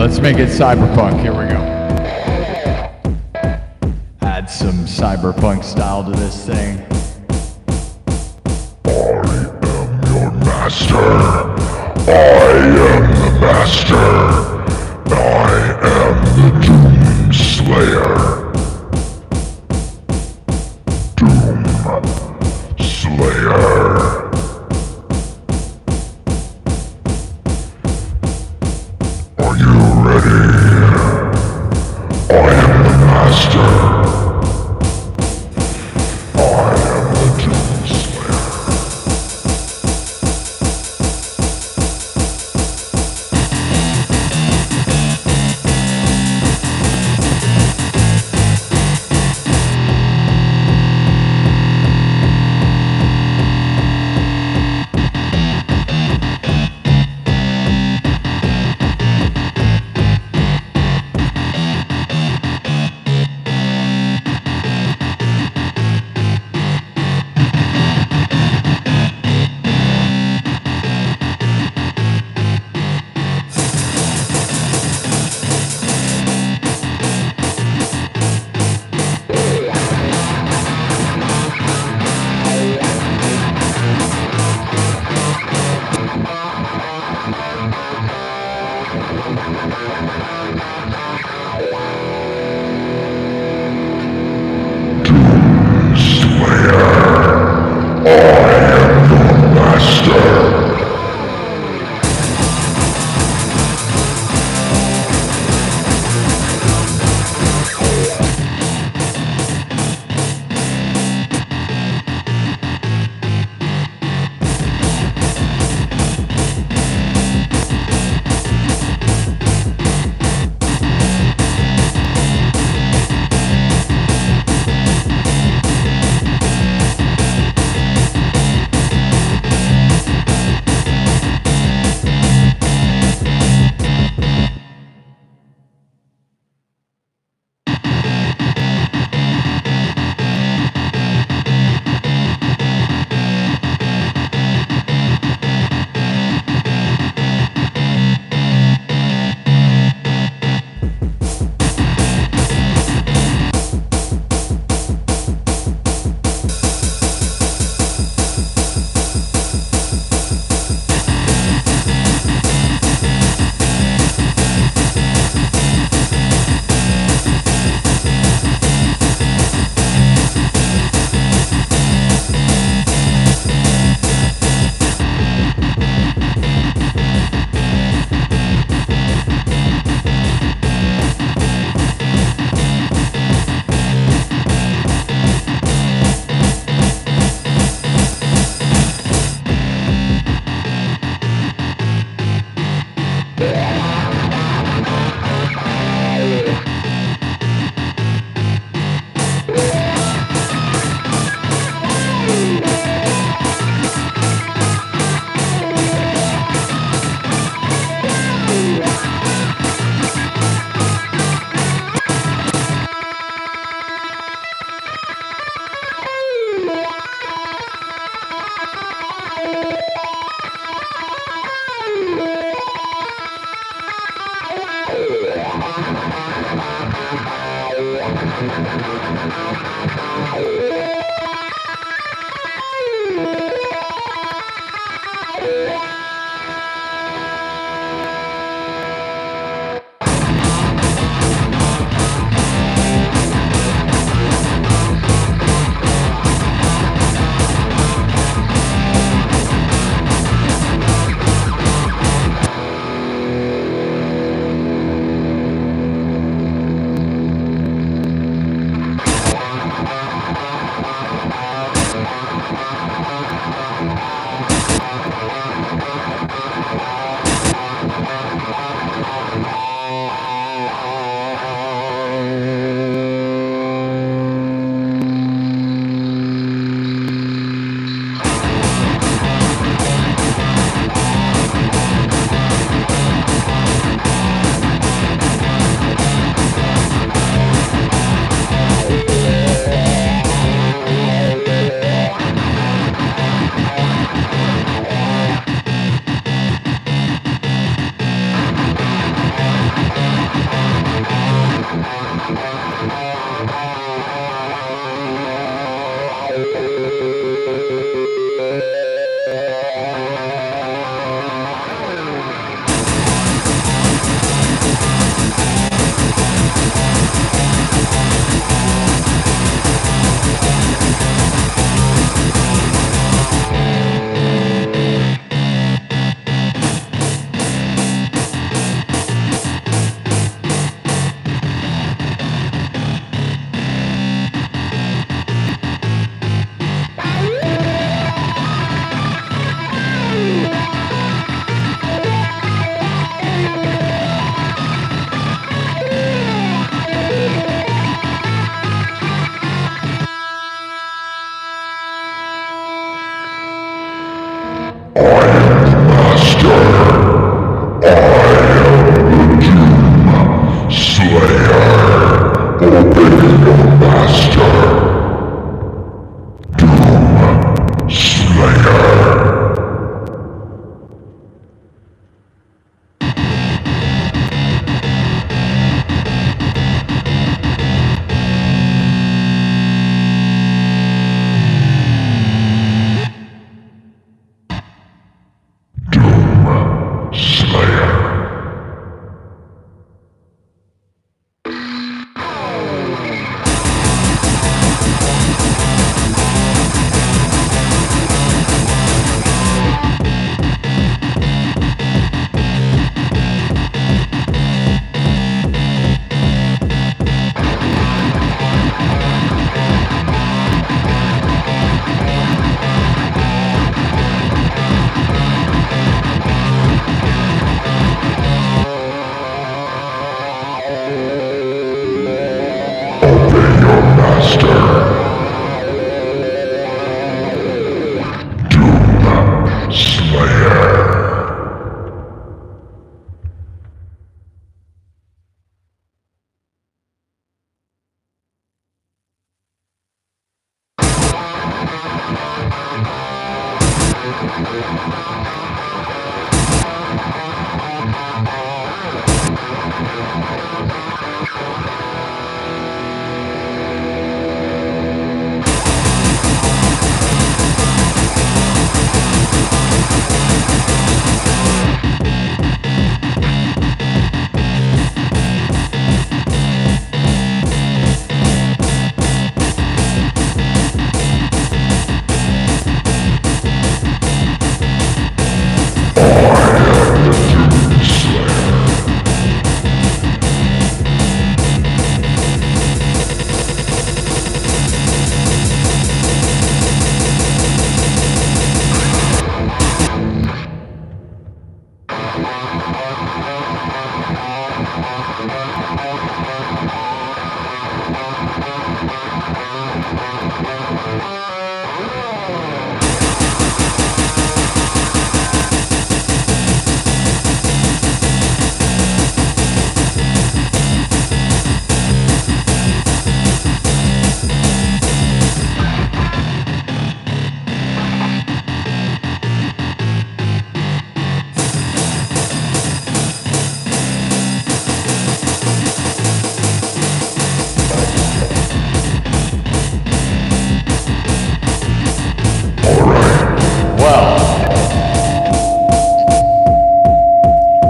Let's make it cyberpunk. Here we go. Add some cyberpunk style to this thing. I am your master. I am the master. I am the Doom Slayer. Doom Slayer. Are you ready? I am the master. I am the Doom Slayer.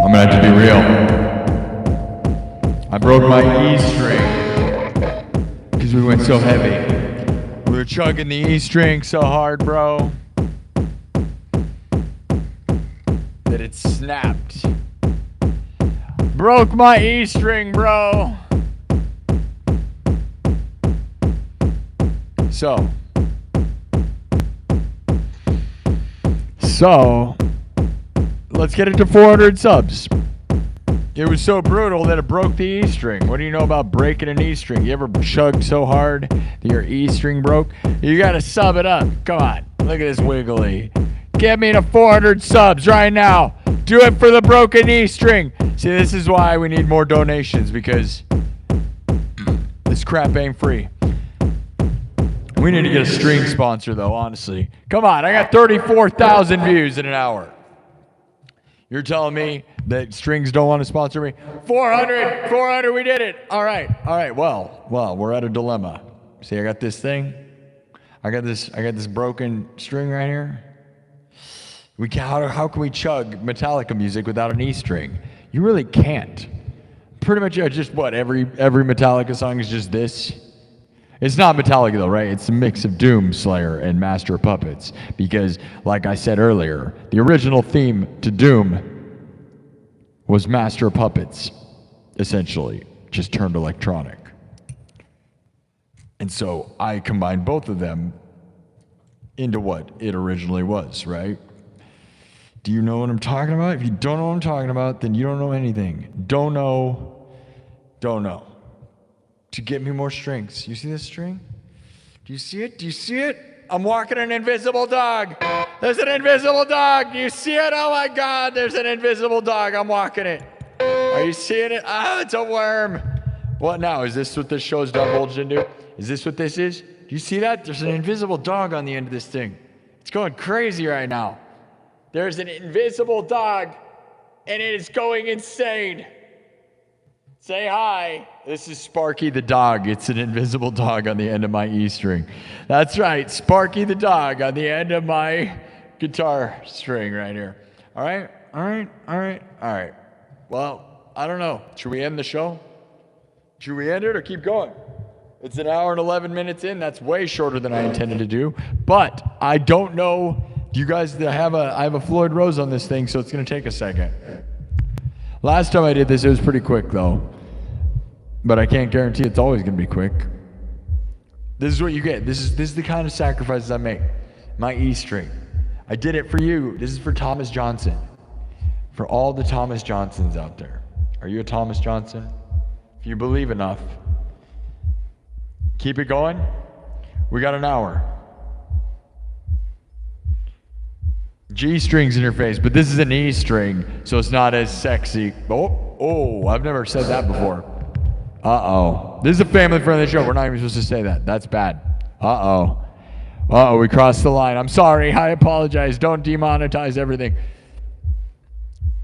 I'm gonna have to be real. I broke my E string because we went so heavy. We were chugging the E string so hard, bro, that it snapped. Broke my E string, bro. So, let's get it to 400 subs. It was so brutal that it broke the E string. What do you know about breaking an E string? You ever chugged so hard that your E string broke? You gotta sub it up. Come on, look at this wiggly. Get me to 400 subs right now. Do it for the broken E string. See, this is why we need more donations, because this crap ain't free. We need to get a string sponsor, though, honestly. Come on, I got 34,000 views in an hour. You're telling me that strings don't want to sponsor me? 400, we did it. All right. Well, we're at a dilemma. See, I got this thing. I got this broken string right here. How can we chug Metallica music without an E string? You really can't. Pretty much just what, every Metallica song is just this? It's not Metallica though, right? It's a mix of Doom Slayer and Master of Puppets. Because, like I said earlier, the original theme to Doom was Master of Puppets, essentially, just turned electronic. And so I combined both of them into what it originally was, right? Do you know what I'm talking about? If you don't know what I'm talking about, then you don't know anything. Don't know. To get me more strings. You see this string? Do you see it? I'm walking an invisible dog. There's an invisible dog. Do you see it? Oh my God, there's an invisible dog. I'm walking it. Are you seeing it? Oh, it's a worm. What now? Is this what this show's divulged into? Is this what this is? Do you see that? There's an invisible dog on the end of this thing. It's going crazy right now. There's an invisible dog, and it is going insane. Say hi. This is Sparky the dog. It's an invisible dog on the end of my E string. That's right, Sparky the dog on the end of my guitar string right here. All right. Well, I don't know. Should we end the show? Should we end it or keep going? It's an hour and 11 minutes in. That's way shorter than I intended to do. But I don't know. Do you guys I have a Floyd Rose on this thing, so it's going to take a second. Last time I did this, it was pretty quick, though. But I can't guarantee it's always going to be quick. This is what you get. This is the kind of sacrifices I make. My E string. I did it for you. This is for Thomas Johnson. For all the Thomas Johnsons out there. Are you a Thomas Johnson? If you believe enough, keep it going. We got an hour. G string's in your face, but this is an E string, so it's not as sexy. Oh, I've never said that before. Uh-oh. This is a family-friendly show. We're not even supposed to say that. That's bad. Uh-oh, we crossed the line. I'm sorry. I apologize. Don't demonetize everything.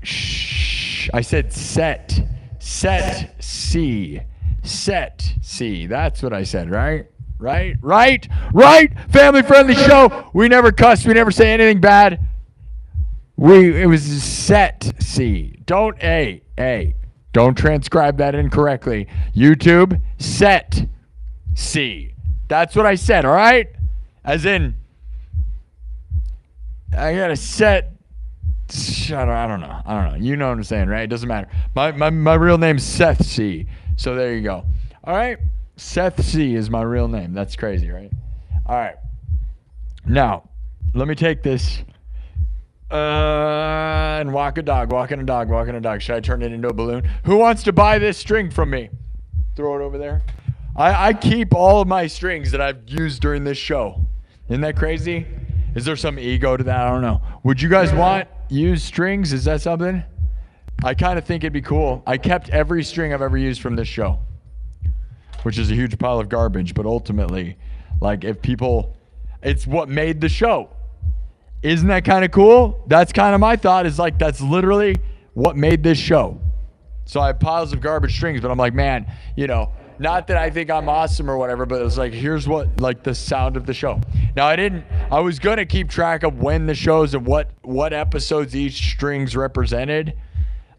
Shh. I said set. Set C. Set C. That's what I said, right? Right? Family-friendly show. We never cuss. We never say anything bad. It was set C. Don't A. Don't transcribe that incorrectly. YouTube, set C. That's what I said, all right? As in, I gotta set. I don't know. You know what I'm saying, right? It doesn't matter. My real name's Seth C. So there you go. All right? Seth C is my real name. That's crazy, right? All right. Now, let me take this And walking a dog. Should I turn it into a balloon? Who wants to buy this string from me? Throw it over there. I keep all of my strings that I've used during this show. Isn't that crazy? Is there some ego to that? I don't know. Would you guys want used strings? Is that something? I kind of think it'd be cool. I kept every string I've ever used from this show, which is a huge pile of garbage. But ultimately, like if people, it's what made the show. Isn't that kind of cool? That's kind of my thought is like, that's literally what made this show. So I have piles of garbage strings, but I'm like, man, you know, not that I think I'm awesome or whatever, but it was like, here's what, like the sound of the show. Now I was going to keep track of when the shows and what episodes each strings represented.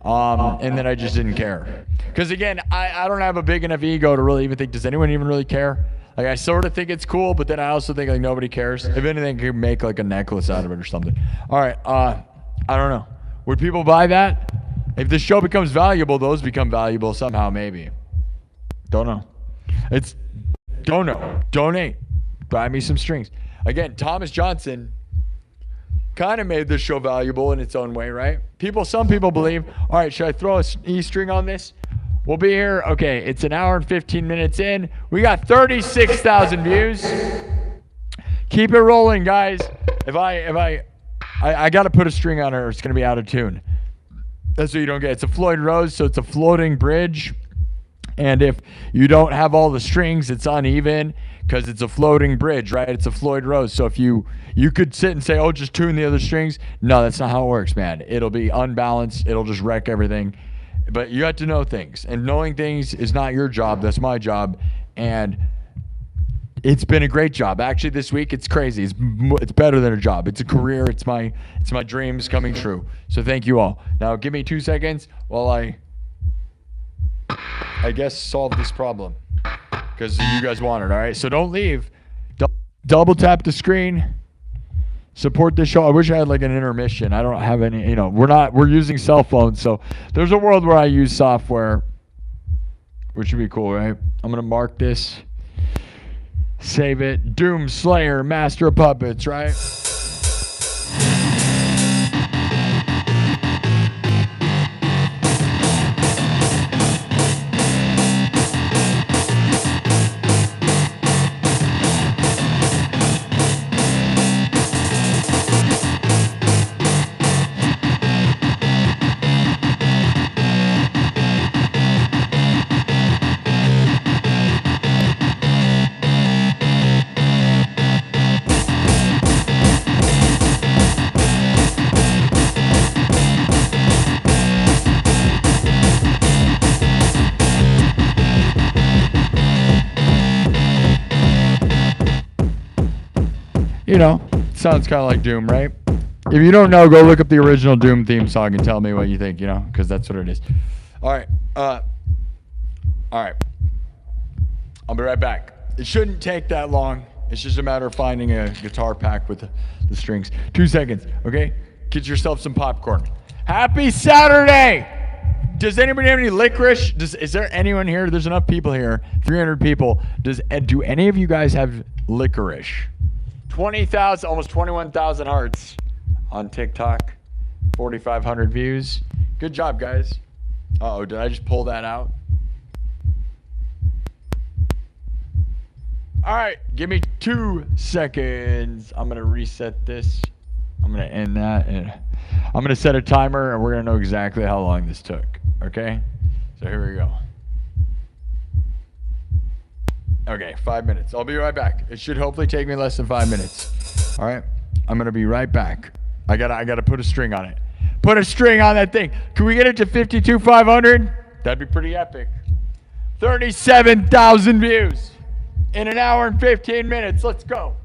And then I just didn't care. Because again, I don't have a big enough ego to really even think, does anyone even really care? Like I sort of think it's cool, but then I also think like nobody cares. If anything, you could make like a necklace out of it or something. All right, I don't know. Would people buy that? If the show becomes valuable, those become valuable somehow, maybe. Don't know. Don't know. Donate. Buy me some strings. Again, Thomas Johnston kind of made this show valuable in its own way, right? Some people believe, all right, should I throw an E string on this? We'll be here. Okay, it's an hour and 15 minutes in. We got 36,000 views. Keep it rolling, guys. If I got to put a string on her, it's going to be out of tune. That's what you don't get. It's a Floyd Rose, so it's a floating bridge. And if you don't have all the strings, it's uneven because it's a floating bridge, right? It's a Floyd Rose. So if you could sit and say, oh, just tune the other strings. No, that's not how it works, man. It'll be unbalanced. It'll just wreck everything. But you have to know things. And knowing things is not your job. That's my job. And it's been a great job. Actually, this week, it's crazy. It's better than a job. It's a career. It's my dreams coming true. So thank you all. Now, give me 2 seconds while I guess solve this problem because you guys want it. All right. So don't leave. Double tap the screen. Support this show. I wish I had like an intermission. I don't have any. You know, we're using cell phones, so there's a world where I use software, which would be cool, right? I'm gonna mark this. Save it. Doom Slayer, Master of Puppets, right? You know, sounds kind of like Doom, right? If you don't know, go look up the original Doom theme song and tell me what you think, you know, because that's what it is. All right. All right. I'll be right back. It shouldn't take that long. It's just a matter of finding a guitar pack with the strings. 2 seconds, okay? Get yourself some popcorn. Happy Saturday! Does anybody have any licorice? Is there anyone here? There's enough people here. 300 people. Do any of you guys have licorice? 20,000, almost 21,000 hearts on TikTok. 4,500 views. Good job, guys. Uh-oh, did I just pull that out? All right, give me 2 seconds. I'm going to reset this. I'm going to end that. And I'm going to set a timer, and we're going to know exactly how long this took. Okay? So here we go. Okay, 5 minutes. I'll be right back. It should hopefully take me less than 5 minutes. All right? I'm going to be right back. I gotta put a string on it. Put a string on that thing. Can we get it to 52,500? That'd be pretty epic. 37,000 views in an hour and 15 minutes. Let's go.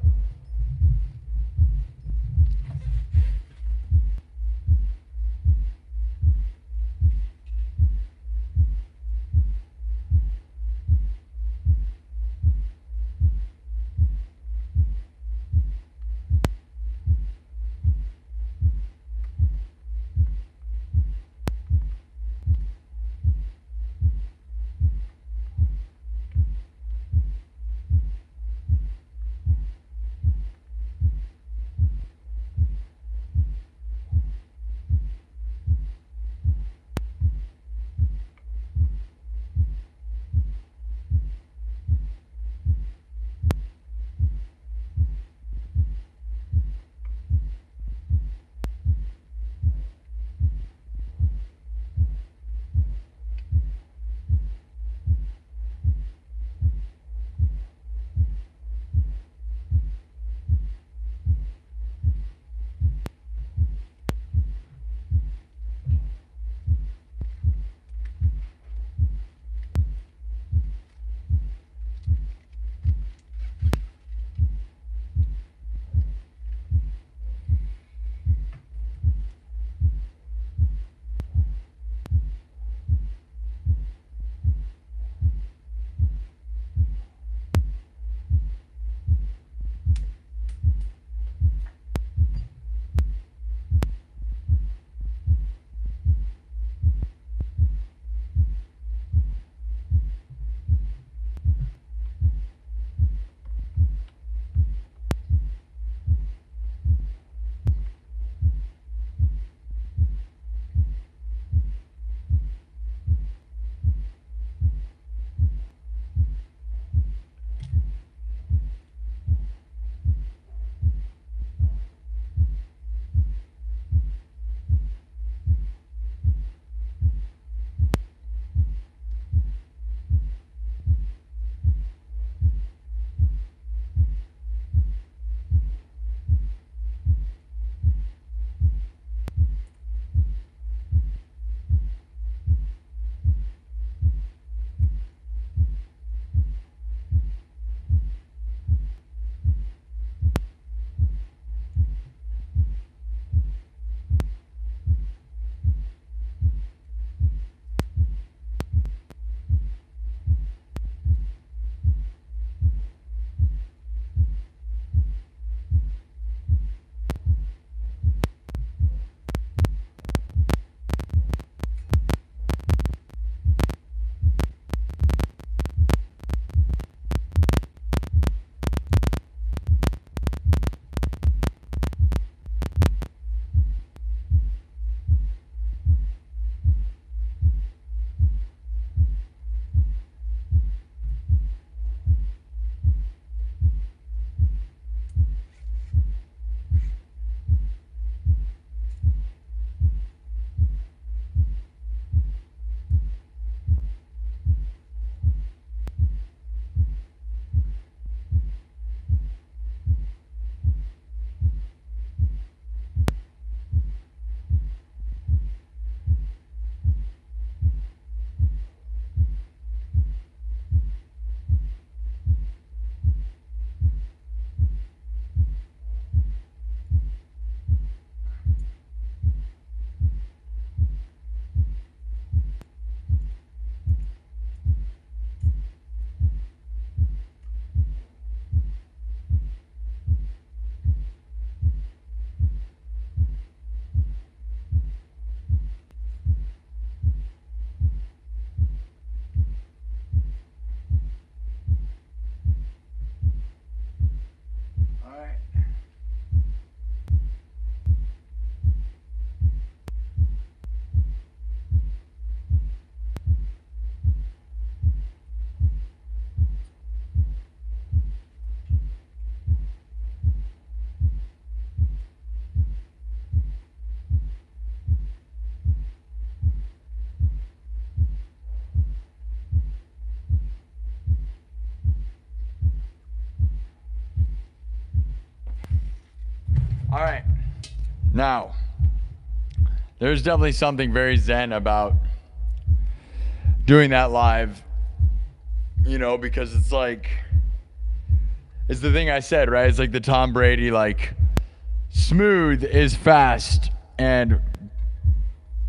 Now, there's definitely something very zen about doing that live, you know, because it's like, it's the thing I said, right? It's like the Tom Brady, like, smooth is fast and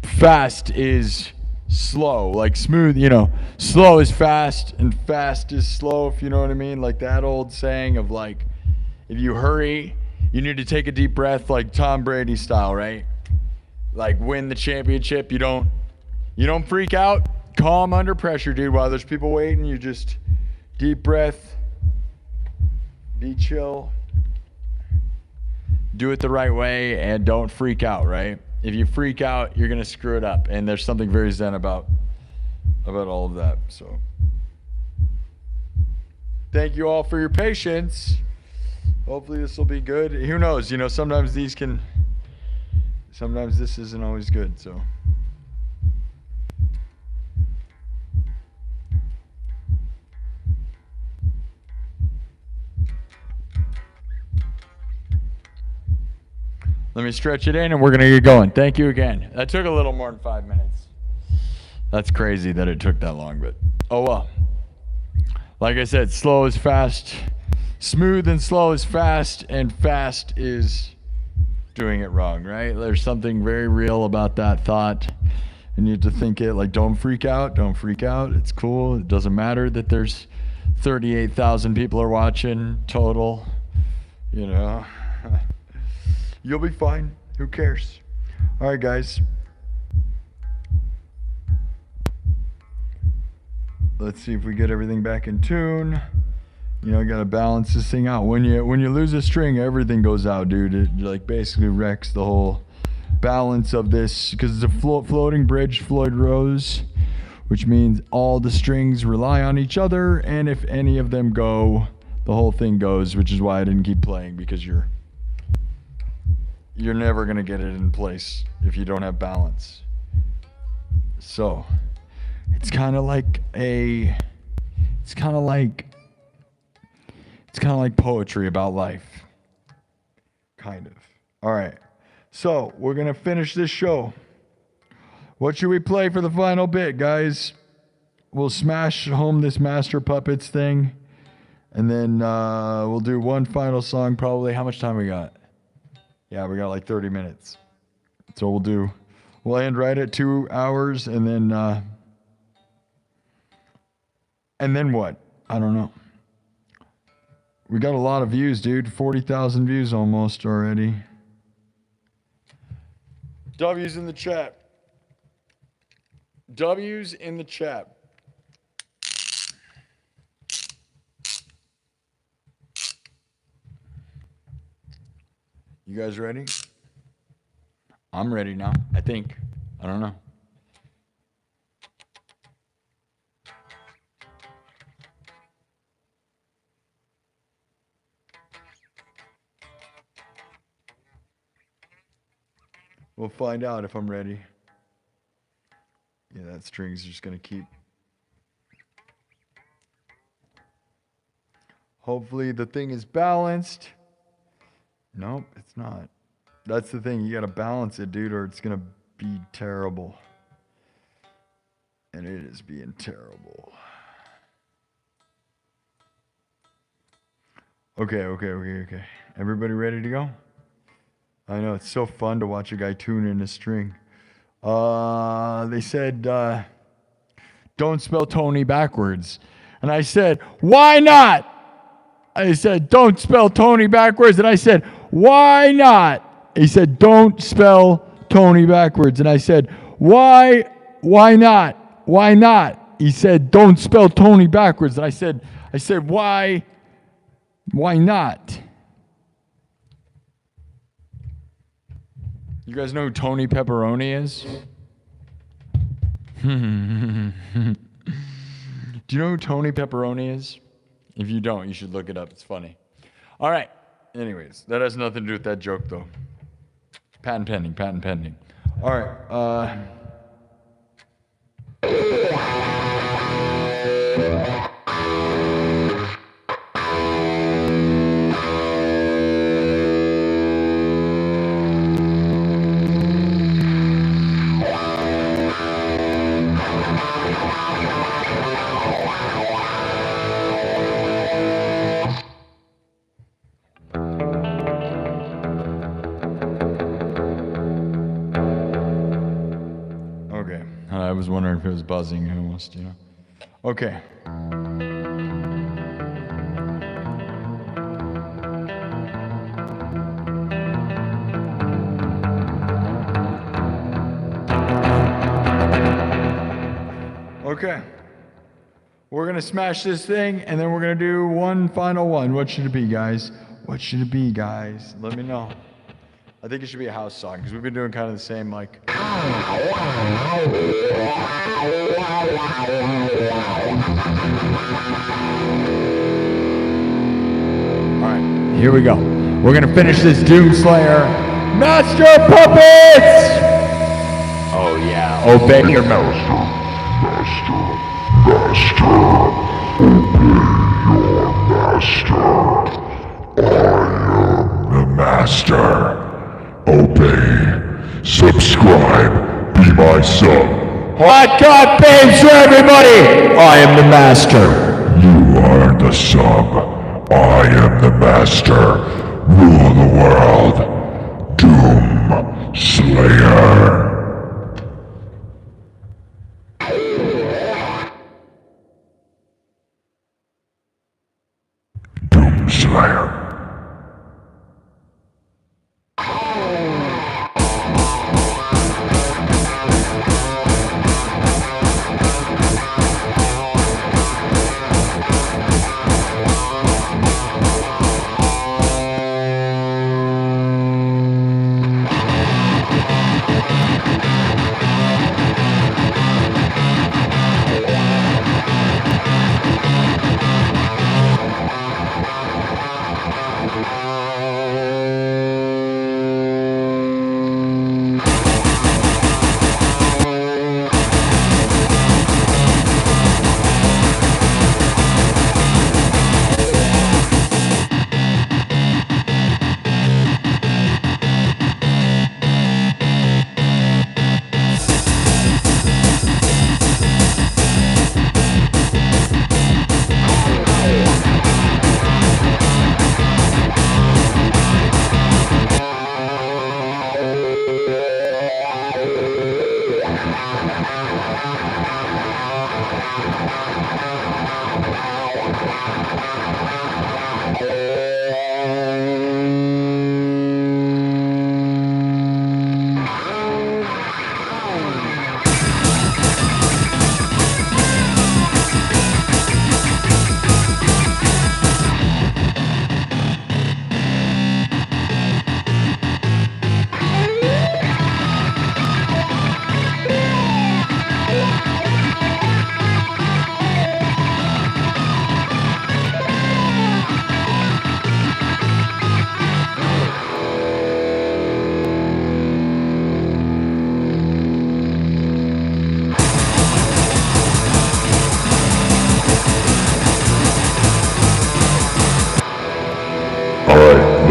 fast is slow. Like smooth, you know, slow is fast and fast is slow, if you know what I mean. Like that old saying of like, if you hurry, you need to take a deep breath, like Tom Brady style, right? Like win the championship. You don't freak out, calm under pressure, dude. While there's people waiting, you just deep breath, be chill, do it the right way, and don't freak out, right? If you freak out, you're gonna screw it up, and there's something very zen about all of that. So thank you all for your patience. Hopefully this will be good. Who knows, you know, sometimes this isn't always good. So let me stretch it in and we're going to get going. Thank you again. That took a little more than 5 minutes. That's crazy that it took that long, but oh well. Like I said, slow is fast. Smooth and slow is fast, and fast is doing it wrong, right? There's something very real about that thought. And you have to think it like, don't freak out. Don't freak out. It's cool. It doesn't matter that there's 38,000 people are watching total, you know. You'll be fine. Who cares? All right, guys. Let's see if we get everything back in tune. You know, gotta balance this thing out. When you lose a string, everything goes out, dude. It like basically wrecks the whole balance of this, because it's a floating bridge, Floyd Rose, which means all the strings rely on each other, and if any of them go, the whole thing goes, which is why I didn't keep playing, because you're never gonna get it in place if you don't have balance. So it's kind of like poetry about life, kind of. All right, so we're gonna finish this show. What should we play for the final bit, guys? We'll smash home this Master Puppets thing, and then we'll do one final song probably. How much time we got? Yeah, we got like 30 minutes. So we'll end right at 2 hours, and then what? I don't know. We got a lot of views, dude. 40,000 views almost already. W's in the chat. W's in the chat. You guys ready? I'm ready now, I think. I don't know. We'll find out if I'm ready. Yeah, that string's just gonna keep. Hopefully the thing is balanced. Nope, it's not. That's the thing, you gotta balance it, dude, or it's gonna be terrible. And it is being terrible. Okay. Everybody ready to go? I know, it's so fun to watch a guy tune in a string. They said, don't spell Tony backwards. And I said, why not? I said, don't spell Tony backwards. And I said, why not? He said, don't spell Tony backwards. And I said, why not? Why not? He said, don't spell Tony backwards. And I said, why not? You guys know who Tony Pepperoni is? Do you know who Tony Pepperoni is? If you don't, you should look it up. It's funny. All right. Anyways, that has nothing to do with that joke, though. Patent pending. All right. wondering if it was buzzing almost, you know. Okay. Okay. We're going to smash this thing, and then we're going to do one final one. What should it be, guys? What should it be, guys? Let me know. I think it should be a house song, because we've been doing kind of the same, like... Alright, here we go. We're going to finish this Doomslayer. Master Puppets! Oh, yeah. Obey your Master, obey, subscribe, be my sub. Hot God babes for everybody! I am the master. You are the sub, I am the master. Rule the world, Doom Slayer. Doom Slayer.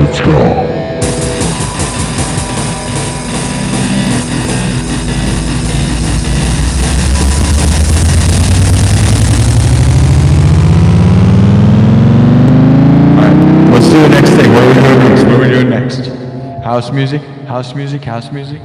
Let's go. Let's do the next thing. What are we doing next? What are we doing next? House music? House music? House music?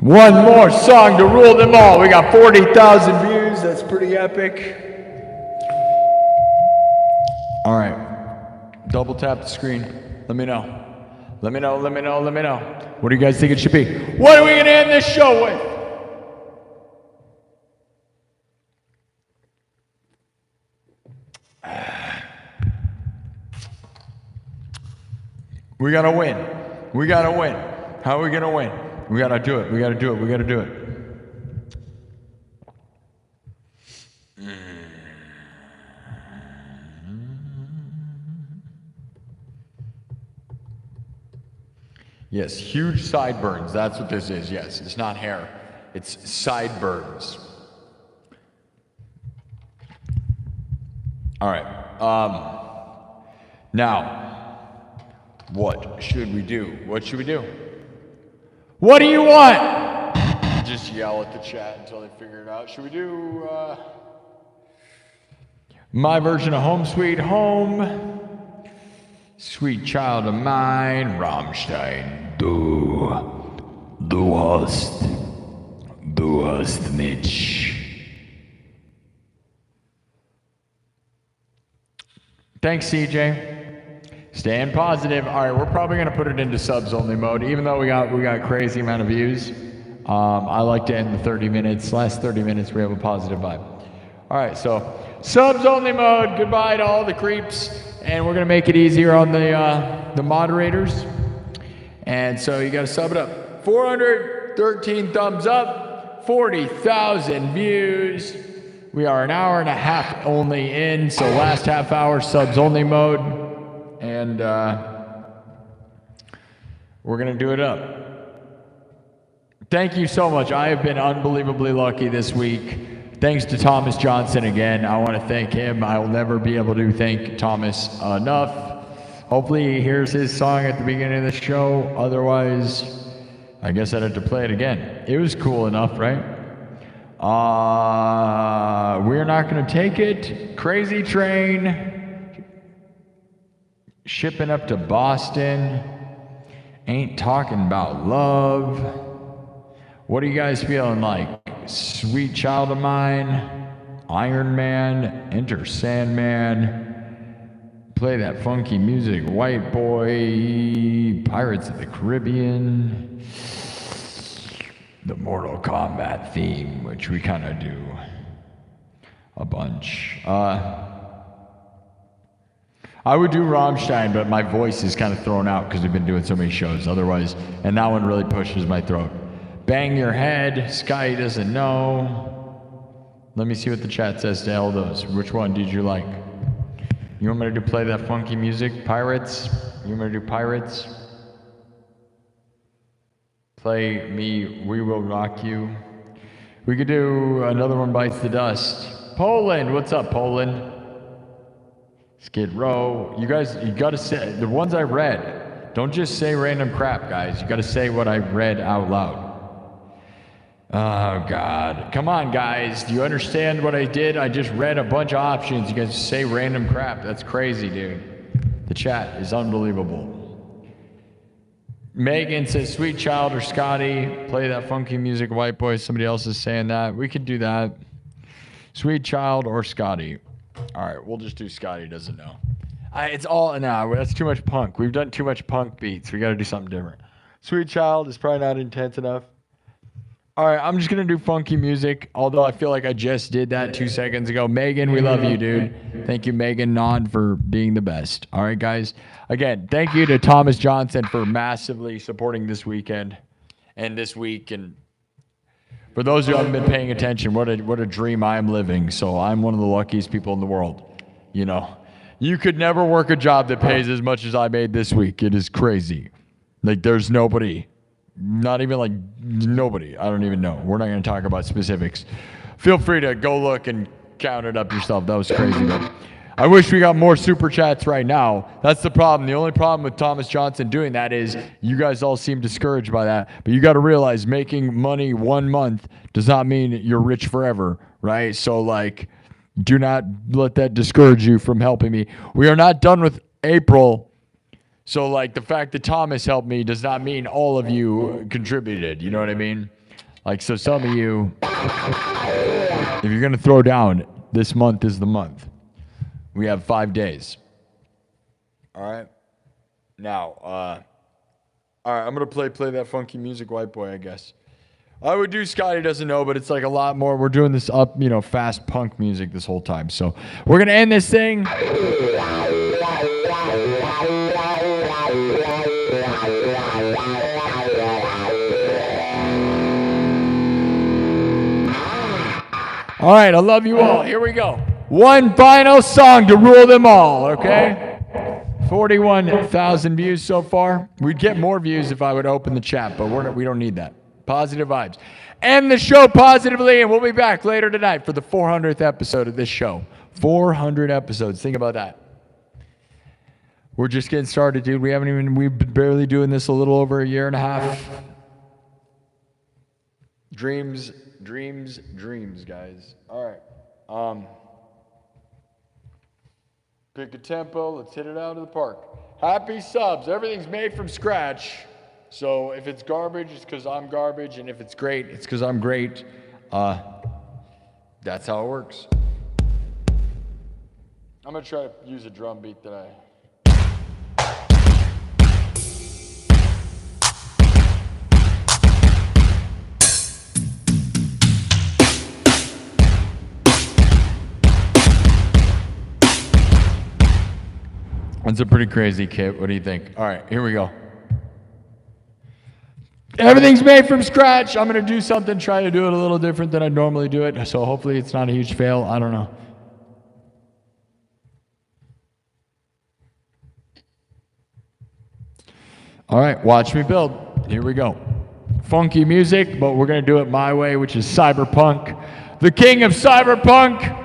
One more song to rule them all. We got 40,000 views. That's pretty epic. All right. Double tap the screen. Let me know. Let me know, let me know, let me know. What do you guys think it should be? What are we going to end this show with? We got to win. We got to win. How are we going to win? We got to do it. We got to do it. We got to do it. Yes, huge sideburns. That's what this is. Yes, it's not hair. It's sideburns. All right. Now, what should we do? What should we do? What do you want? Just yell at the chat until they figure it out. Should we do my version of Home Sweet Home? Sweet Child of Mine, Rammstein. Du hast mich. Thanks, CJ. Staying positive. All right, we're probably gonna put it into subs only mode, even though we got crazy amount of views. I like to end the 30 minutes. Last 30 minutes, we have a positive vibe. All right, so subs only mode. Goodbye to all the creeps, and we're gonna make it easier on the moderators. And so you gotta sub it up. 413 thumbs up, 40,000 views. We are an hour and a half only in, so last half hour subs only mode, and we're gonna do it up. Thank you so much. I have been unbelievably lucky this week. Thanks to Thomas Johnston again. I want to thank him. I will never be able to thank Thomas enough. Hopefully he hears his song at the beginning of the show. Otherwise, I guess I'd have to play it again. It was cool enough, right? We're not going to take it. Crazy Train. Shipping up to Boston. Ain't talking about love. What are you guys feeling like? Sweet Child of Mine, Iron Man, Enter Sandman, Play That Funky Music, White Boy, Pirates of the Caribbean, the Mortal Kombat theme, which we kind of do a bunch. I would do Rammstein, but my voice is kind of thrown out because we've been doing so many shows otherwise, and that one really pushes my throat. Bang Your Head, Sky Doesn't Know. Let me see what the chat says to all those. Which one did you like? You want me to play that funky music? Pirates? You want me to do Pirates? Play me, We Will Rock You. We could do Another One Bites the Dust. Poland, what's up, Poland? Skid Row. You guys, you gotta say, the ones I read, don't just say random crap, guys. You gotta say what I read out loud. Oh, God. Come on, guys. Do you understand what I did? I just read a bunch of options. You guys say random crap. That's crazy, dude. The chat is unbelievable. Megan says, Sweet Child or Scotty. Play that funky music, White Boy. Somebody else is saying that. We could do that. Sweet Child or Scotty. All right, we'll just do Scotty Doesn't Know. It's all, no, that's too much punk. We've done too much punk beats. We got to do something different. Sweet Child is probably not intense enough. All right, I'm just going to do funky music, although I feel like I just did that 2 seconds ago. Megan, we love you, dude. Thank you, Megan Nod, for being the best. All right, guys. Again, thank you to Thomas Johnston for massively supporting this weekend and this week. And for those who haven't been paying attention, what a dream I am living. So I'm one of the luckiest people in the world. You know, you could never work a job that pays as much as I made this week. It is crazy. Like, there's nobody. Not even like nobody. I don't even know. We're not going to talk about specifics. Feel free to go look and count it up yourself. That was crazy, but I wish we got more super chats right now. That's the problem. The only problem with Thomas Johnston doing that is you guys all seem discouraged by that. But you got to realize making money 1 month does not mean you're rich forever, right? So, like, do not let that discourage you from helping me. We are not done with April. So, like, the fact that Thomas helped me does not mean all of you contributed. You know what I mean? Like, so some of you, if you're going to throw down, this month is the month. We have 5 days. All right? Now, all right, I'm going to play that funky music, White Boy, I guess. I would do Scotty Doesn't Know, but it's like a lot more. We're doing this up, fast punk music this whole time. So we're going to end this thing. All right, I love you all. Here we go. One final song to rule them all, okay? 41,000 views so far. We'd get more views if I would open the chat, but we don't need that. Positive vibes. End the show positively, and we'll be back later tonight for the 400th episode of this show. 400 episodes. Think about that. We're just getting started, dude. We've been barely doing this a little over a year and a half. Dreams, dreams, dreams, guys. All right. Pick a tempo. Let's hit it out of the park. Happy subs. Everything's made from scratch. So if it's garbage, it's because I'm garbage. And if it's great, it's because I'm great. That's how it works. I'm going to try to use a drum beat that I... That's a pretty crazy kit. What do you think? All right, here we go. Everything's made from scratch. I'm going to do something, try to do it a little different than I normally do it. So hopefully it's not a huge fail. I don't know. All right, watch me build. Here we go. Funky music, but we're going to do it my way, which is cyberpunk. The king of cyberpunk.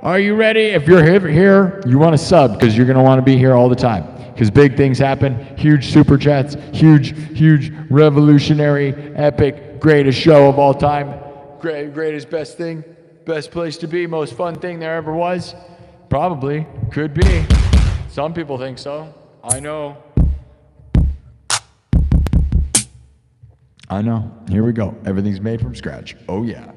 Are you ready? If you're here, you want to sub because you're going to want to be here all the time because big things happen. Huge super chats, huge revolutionary, epic, greatest show of all time. Greatest, best thing, best place to be, most fun thing there ever was. Probably, could be. Some people think so. I know. Here we go. Everything's made from scratch. Oh yeah.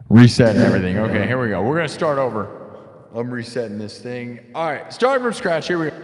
Reset everything. Okay, here we go. We're going to start over. I'm resetting this thing. All right, starting from scratch. Here we go.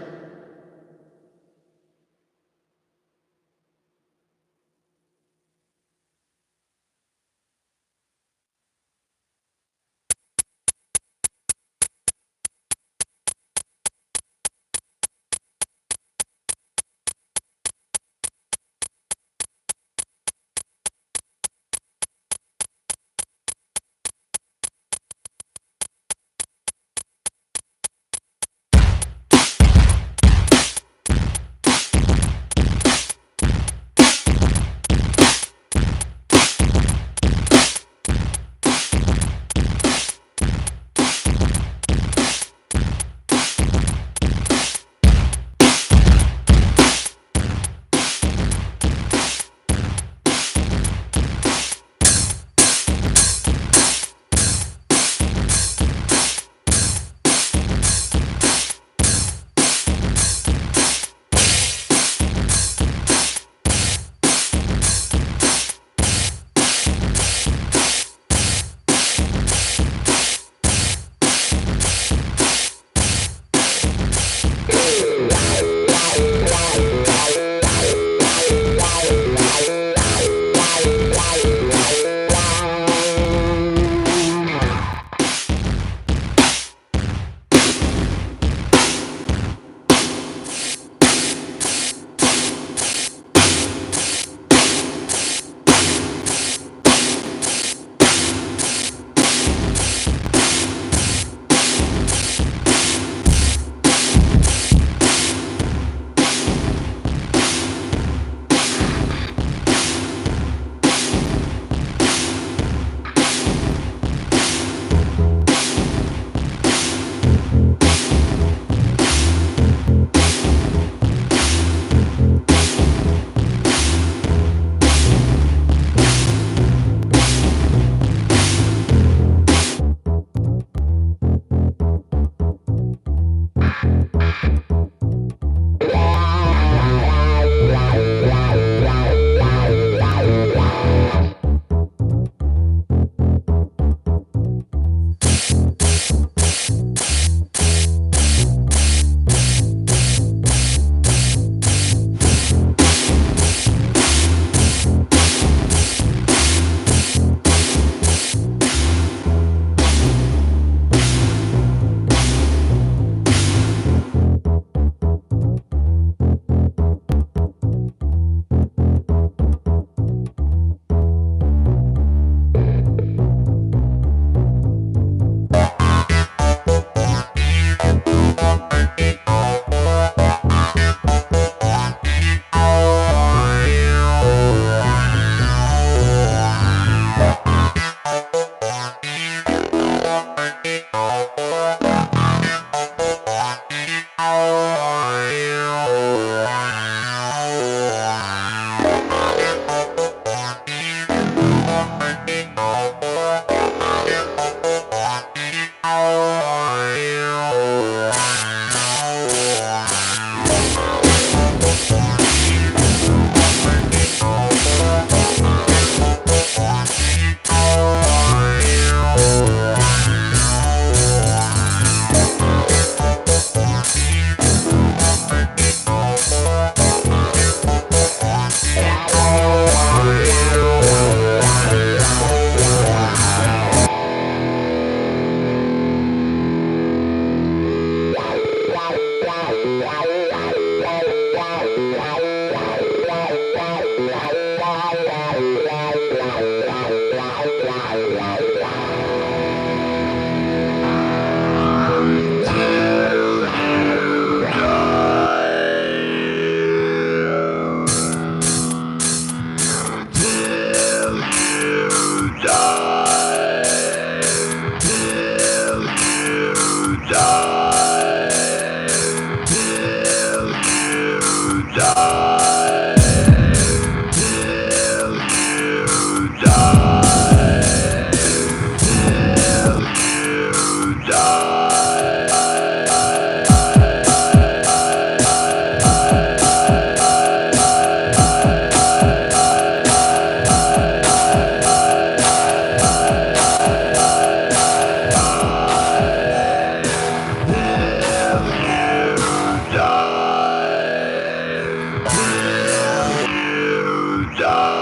down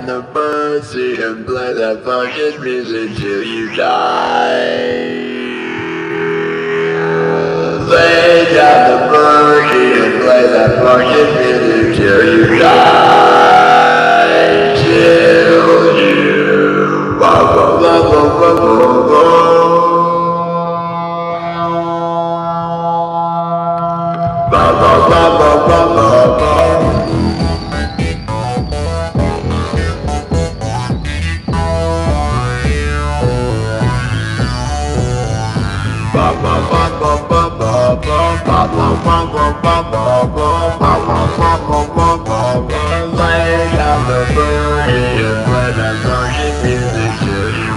the pussy and play that fucking music till you die. Lay down the pussy and play that fucking music till you die. Till you blah blah blah blah blah blah. Blah blah blah blah blah blah. Lay down the booty and play that funky music till you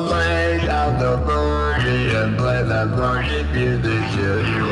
lay down the booty and play that funky music till you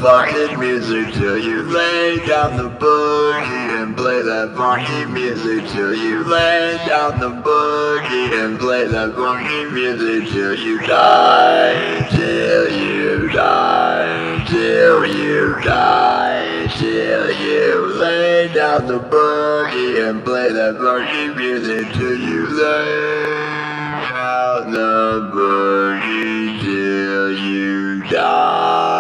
Fucking music till you lay down the boogie and play that funky music till you lay down the boogie and play that funky music till you die, till you die, till you die, till you lay down the boogie and play that funky music till you lay down the boogie till you die.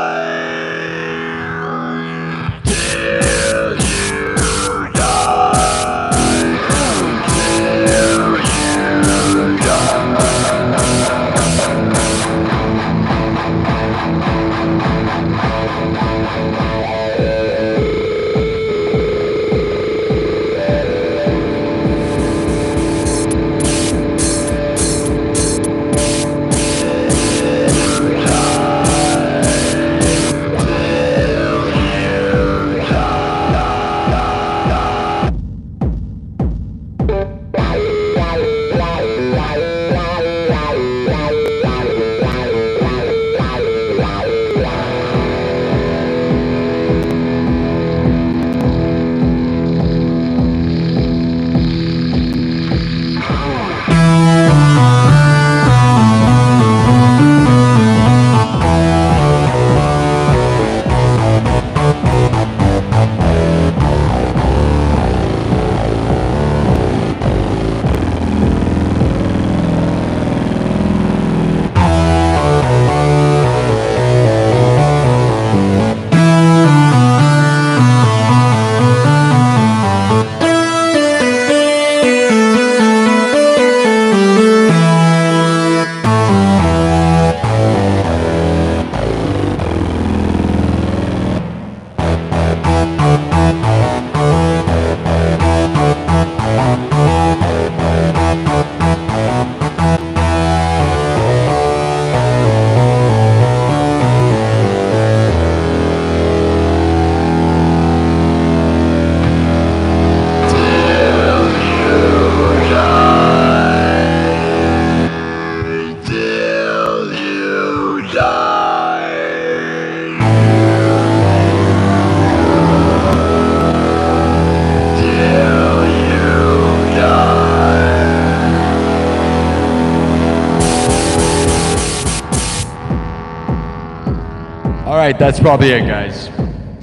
right, that's probably it, guys.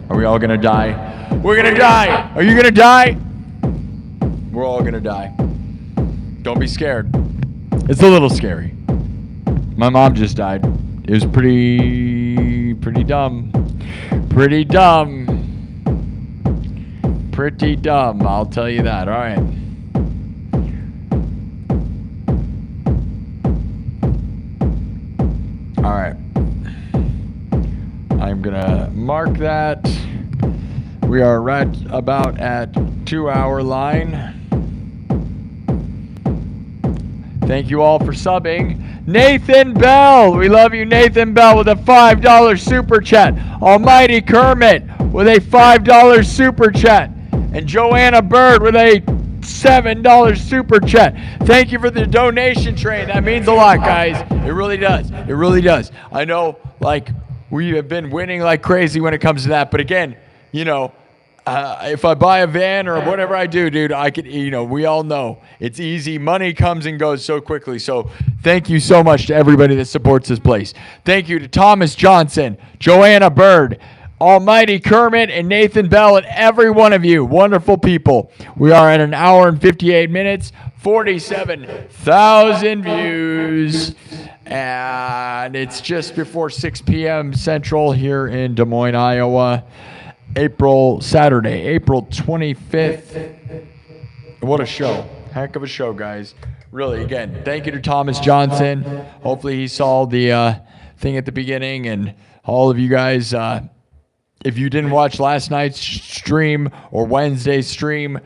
Are we all gonna die? We're gonna die! Are you gonna die? We're all gonna die. Don't be scared. It's a little scary. My mom just died. It was pretty dumb. Pretty dumb. Pretty dumb, I'll tell you that. All right. All right. I'm gonna mark that. We are right about at 2-hour line. Thank you all for subbing. Nathan Bell, we love you, Nathan Bell, with a $5 super chat. Almighty Kermit with a $5 super chat. And Joanna Bird with a $7 super chat. Thank you for the donation train. That means a lot, guys. It really does. It really does. I know, like, we have been winning like crazy when it comes to that. But again, you know, if I buy a van or whatever I do, dude, I could, you know, we all know it's easy. Money comes and goes so quickly. So thank you so much to everybody that supports this place. Thank you to Thomas Johnson, Joanna Bird, Almighty Kermit, and Nathan Bell, and every one of you. Wonderful people. We are at 1 hour and 58 minutes, 47,000 views. And it's just before 6 p.m. Central here in Des Moines, Iowa. Saturday, April 25th. What a show. Heck of a show, guys. Really, again, thank you to Thomas Johnson. Hopefully he saw the thing at the beginning. And all of you guys, if you didn't watch last night's stream or Wednesday's stream,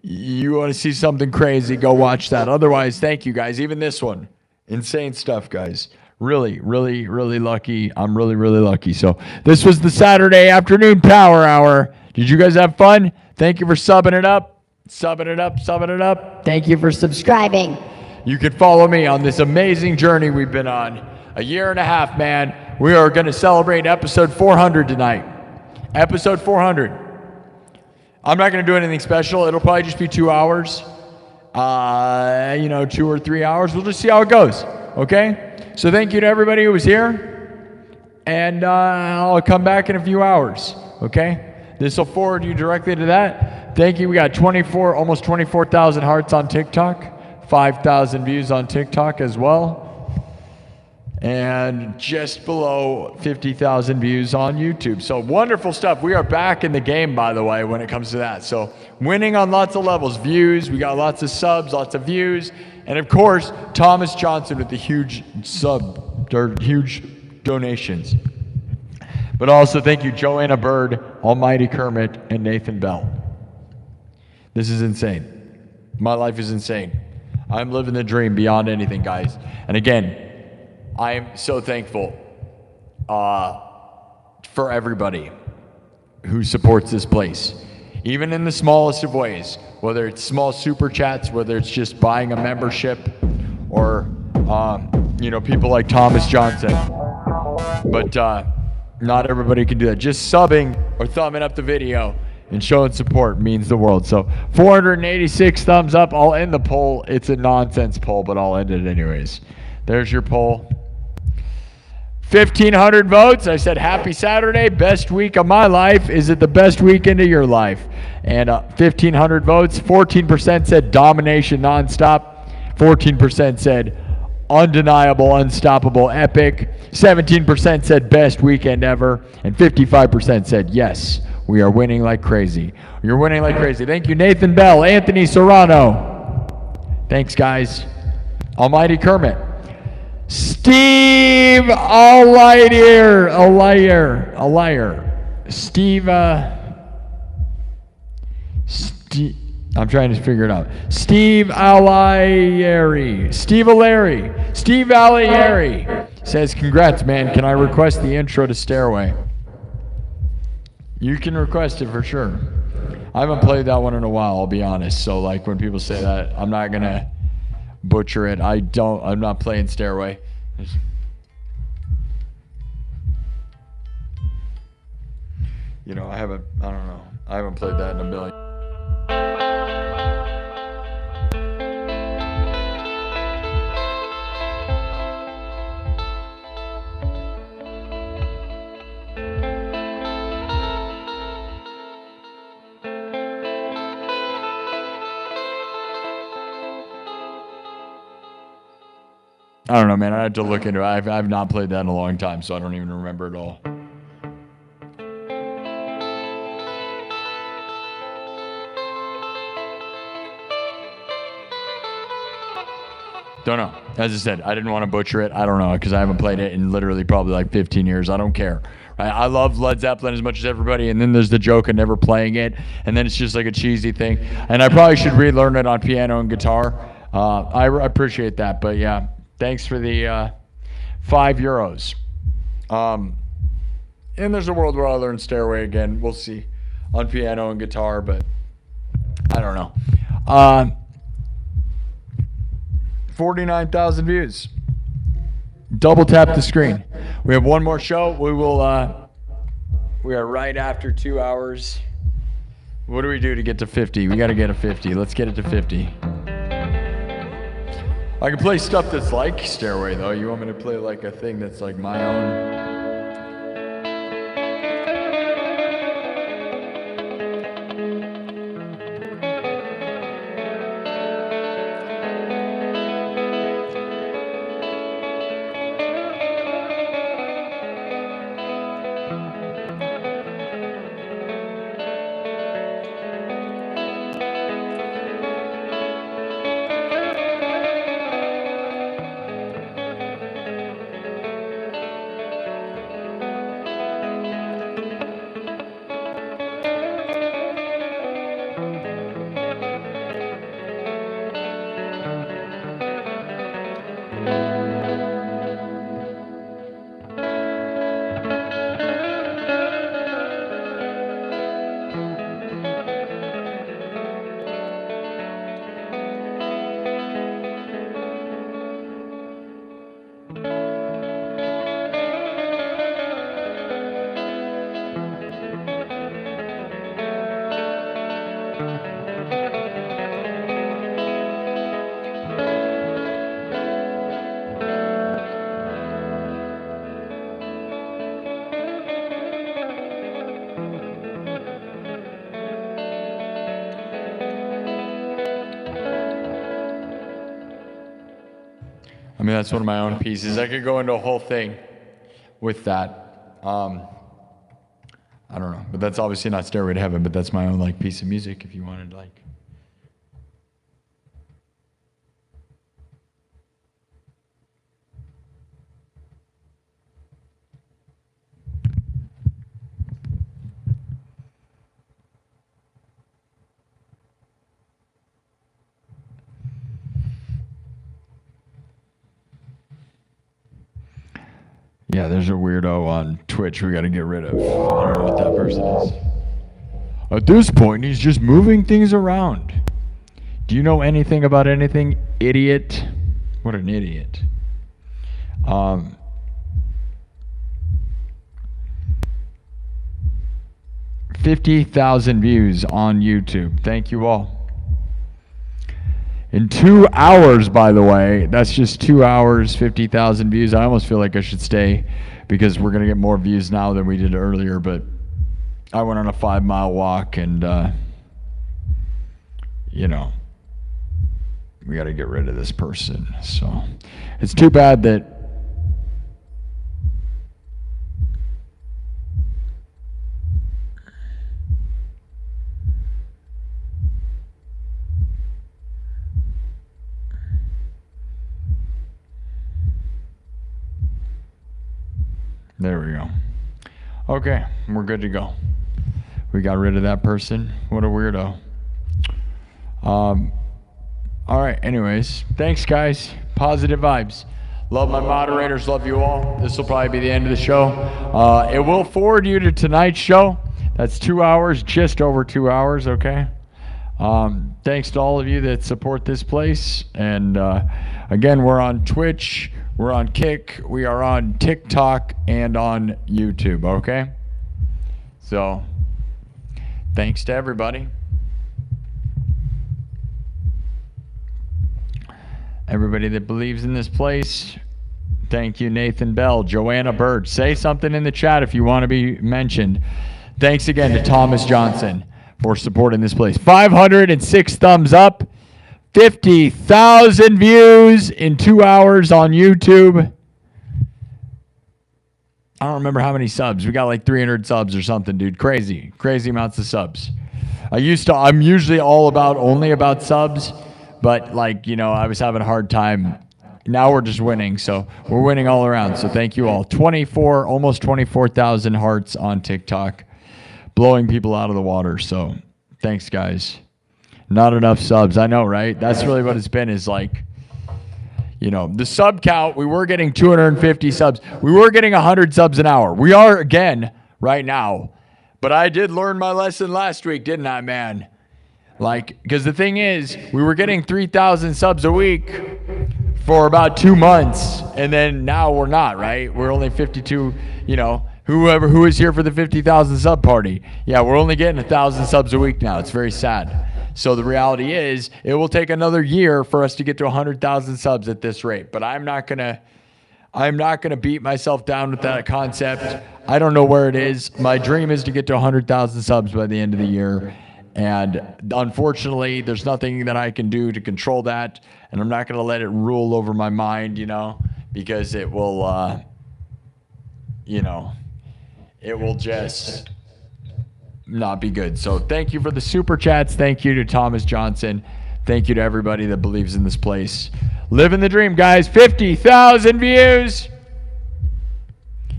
you want to see something crazy, go watch that. Otherwise, thank you, guys. Even this one. Insane stuff, guys. Really, really, really lucky. I'm really, really lucky. So this was the Saturday afternoon power hour. Did you guys have fun? Thank you for subbing it up. Subbing it up, subbing it up. Thank you for subscribing. You can follow me on this amazing journey we've been on. 1.5 years, man. We are going to celebrate episode 400 tonight. Episode 400. I'm not going to do anything special. It'll probably just be 2 hours. 2 or 3 hours. We'll just see how it goes. Okay? So thank you to everybody who was here. And I'll come back in a few hours. Okay? This will forward you directly to that. Thank you. We got almost 24,000 hearts on TikTok. 5,000 views on TikTok as well. And just below 50,000 views on YouTube. So wonderful stuff. We are back in the game, by the way, when it comes to that. So winning on lots of levels. Views, we got lots of subs, lots of views. And of course, Thomas Johnson with the huge huge donations. But also thank you, Joanna Bird, Almighty Kermit, and Nathan Bell. This is insane. My life is insane. I'm living the dream beyond anything, guys. And again, I am so thankful for everybody who supports this place, even in the smallest of ways, whether it's small super chats, whether it's just buying a membership, or people like Thomas Johnson. But not everybody can do that. Just subbing or thumbing up the video and showing support means the world. So 486 thumbs up. I'll end the poll. It's a nonsense poll, but I'll end it anyways. There's your poll. 1,500 votes. I said, happy Saturday, best week of my life. Is it the best weekend of your life? And 1,500 votes. 14% said domination nonstop. 14% said undeniable, unstoppable, epic. 17% said best weekend ever. And 55% said yes, we are winning like crazy. You're winning like crazy. Thank you, Nathan Bell, Anthony Serrano. Thanks, guys. Almighty Kermit. Steve Allier. Steve, I'm trying to figure it out. Steve Allieri says, congrats, man. Can I request the intro to Stairway? You can request it for sure. I haven't played that one in a while, I'll be honest. So like when people say that, I'm not going to butcher it. I'm not playing Stairway. I haven't played that in a million. I don't know, man. I had to look into it. I've not played that in a long time, so I don't even remember it all. Don't know. As I said, I didn't want to butcher it. I don't know, because I haven't played it in literally probably like 15 years. I don't care. Right? I love Led Zeppelin as much as everybody, and then there's the joke of never playing it, and then it's just like a cheesy thing. And I probably should relearn it on piano and guitar. I appreciate that, but yeah, thanks for the €5. And there's a world where I'll learn Stairway again. We'll see on piano and guitar, but I don't know. 49,000 views. Double tap the screen. We have one more show. We are right after 2 hours. What do we do to get to 50? We got to get a 50. Let's get it to 50. I can play stuff that's like Stairway, though. You want me to play like a thing that's like my own? I mean, that's one of my own pieces. I could go into a whole thing with that. I don't know, but that's obviously not Stairway to Heaven, but that's my own like piece of music if you wanted like. Yeah, there's a weirdo on Twitch we got to get rid of. I don't know what that person is. At this point, he's just moving things around. Do you know anything about anything, idiot? What an idiot. 50,000 views on YouTube. Thank you all. In 2 hours, by the way, that's just 2 hours, 50,000 views. I almost feel like I should stay because we're going to get more views now than we did earlier, but I went on a 5-mile walk and, you know, we got to get rid of this person. So it's too bad that there we go. Okay, we're good to go. We got rid of that person. What a weirdo. All right, anyways, thanks, guys. Positive vibes. Love my moderators. Love you all. This will probably be the end of the show. It will forward you to tonight's show. That's 2 hours, just over 2 hours, okay? Thanks to all of you that support this place. And again, we're on Twitch. We're on Kick, we are on TikTok, and on YouTube, okay? So, thanks to everybody. Everybody that believes in this place. Thank you, Nathan Bell, Joanna Bird. Say something in the chat if you want to be mentioned. Thanks again to Thomas Johnston for supporting this place. 506 thumbs up. 50,000 views in 2 hours on YouTube. I don't remember how many subs. We got like 300 subs or something, dude. Crazy amounts of subs. I'm usually only about subs, but like, I was having a hard time. Now we're just winning, so we're winning all around. So thank you all. Almost 24,000 hearts on TikTok, blowing people out of the water. So thanks, guys. Not enough subs. I know, right? That's really what it's been, is like, the sub count. We were getting 250 subs. We were getting 100 subs an hour. We are again right now. But I did learn my lesson last week, didn't I, man? Like, because the thing is, we were getting 3,000 subs a week for about 2 months, and then now we're not, right? We're only 52, who is here for the 50,000 sub party. Yeah, we're only getting 1,000 subs a week now. It's very sad. So the reality is, it will take another year for us to get to 100,000 subs at this rate. But I'm not gonna beat myself down with that concept. I don't know where it is. My dream is to get to 100,000 subs by the end of the year. And unfortunately, there's nothing that I can do to control that. And I'm not going to let it rule over my mind, because it will, it will just not be good. So thank you for the super chats. Thank you to Thomas Johnston. Thank you to everybody that believes in this place. Living the dream, guys. 50,000 views.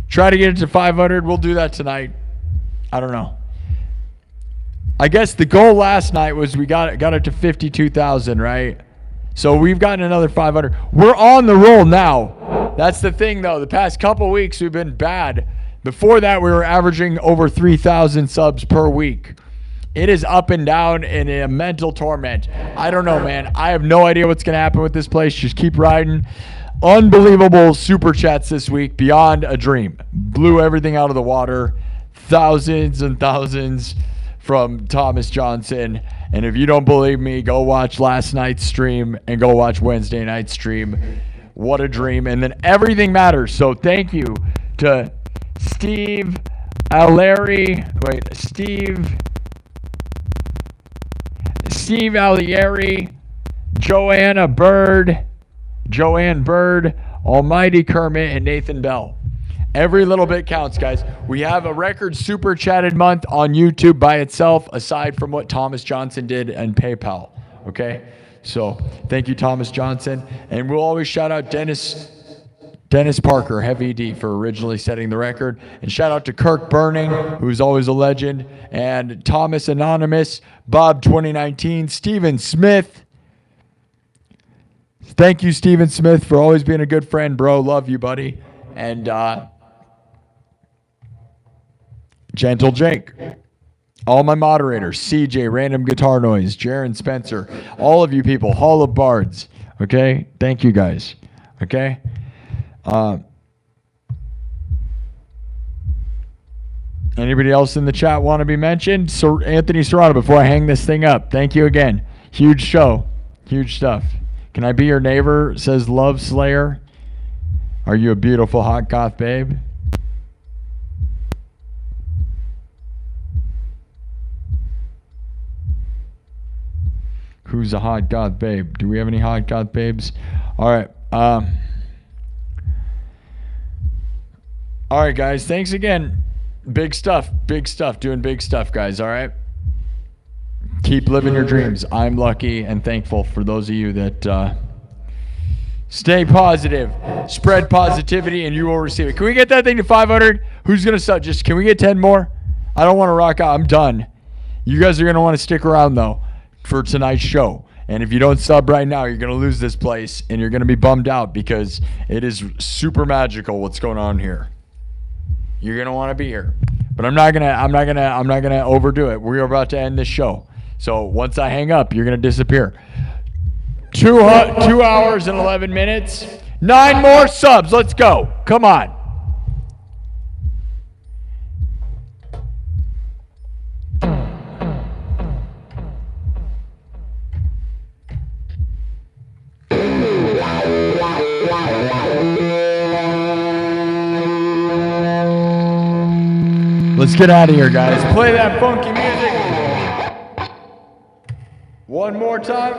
Try to get it to 500. We'll do that tonight. I don't know. I guess the goal last night was we got it to 52,000, right? So we've gotten another 500. We're on the roll now. That's the thing, though. The past couple weeks we've been bad. Before that, we were averaging over 3,000 subs per week. It is up and down in a mental torment. I don't know, man. I have no idea what's going to happen with this place. Just keep riding. Unbelievable super chats this week. Beyond a dream. Blew everything out of the water. Thousands and thousands from Thomas Johnston. And if you don't believe me, go watch last night's stream and go watch Wednesday night's stream. What a dream. And then everything matters. So thank you to Steve Alieri, Joanne Bird, Almighty Kermit, and Nathan Bell. Every little bit counts, guys. We have a record super chatted month on YouTube by itself, aside from what Thomas Johnston did and PayPal. Okay? So thank you, Thomas Johnston. And we'll always shout out Dennis Parker, Heavy D, for originally setting the record. And shout out to Kirk Burning, who's always a legend. And Thomas Anonymous, Bob 2019, Steven Smith. Thank you, Steven Smith, for always being a good friend, bro. Love you, buddy. And Gentle Jake. All my moderators, CJ, Random Guitar Noise, Jaron Spencer, all of you people, Hall of Bards. Okay? Thank you, guys. Okay? Anybody else in the chat want to be mentioned? So Anthony Serrano, before I hang this thing up, thank you again. Huge show. Huge stuff. Can I be your neighbor? Says Love Slayer. Are you a beautiful hot goth babe? Who's a hot goth babe? Do we have any hot goth babes? All right. All right, guys. Thanks again. Big stuff. Doing big stuff, guys. All right. Keep living your dreams. I'm lucky and thankful for those of you that stay positive, spread positivity, and you will receive it. Can we get that thing to 500? Who's going to sub? Just can we get 10 more? I don't want to rock out. I'm done. You guys are going to want to stick around, though, for tonight's show. And if you don't sub right now, you're going to lose this place, and you're going to be bummed out because it is super magical what's going on here. You're going to want to be here. But I'm not going to overdo it. We're about to end this show. So once I hang up, you're going to disappear. 2 hours and 11 minutes. 9 more subs. Let's go. Come on. Let's get out of here, guys. Play that funky music. One more time.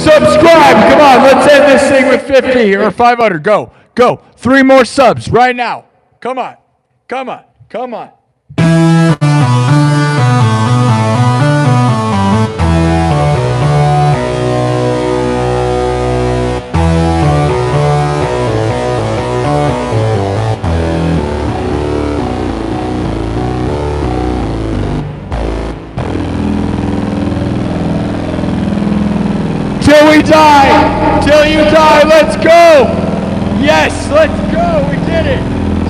Subscribe! Come on, let's end this thing with 50 or 500. Go, go. 3 more subs right now. Come on, come on, come on. Till we die! Till you die! Let's go! Yes, let's go! We did it!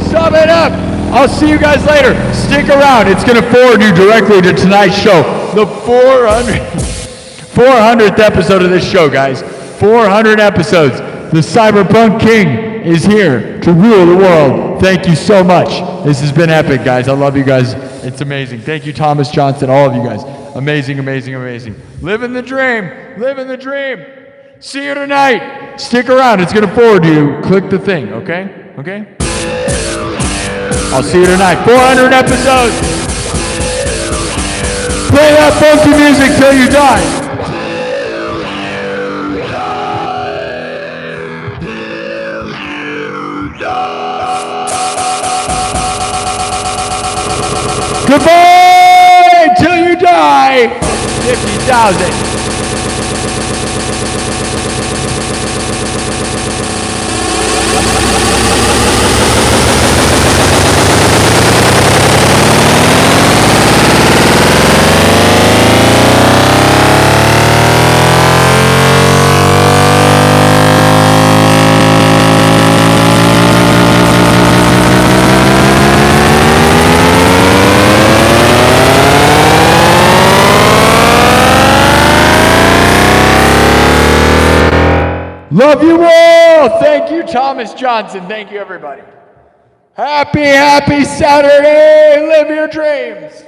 Sum it up! I'll see you guys later. Stick around. It's going to forward you directly to tonight's show. The 400th episode of this show, guys. 400 episodes. The Cyberpunk King is here to rule the world. Thank you so much. This has been epic, guys. I love you guys. It's amazing. Thank you, Thomas Johnston, all of you guys. Amazing, amazing, amazing. Living the dream. Living the dream. See you tonight. Stick around. It's going to forward you. Click the thing, okay? Okay? I'll see you tonight. 400 episodes. Play that funky music till you die. Goodbye till you die. 50,000. Love you all. Thank you, Thomas Johnson. Thank you, everybody. Happy, happy Saturday. Live your dreams.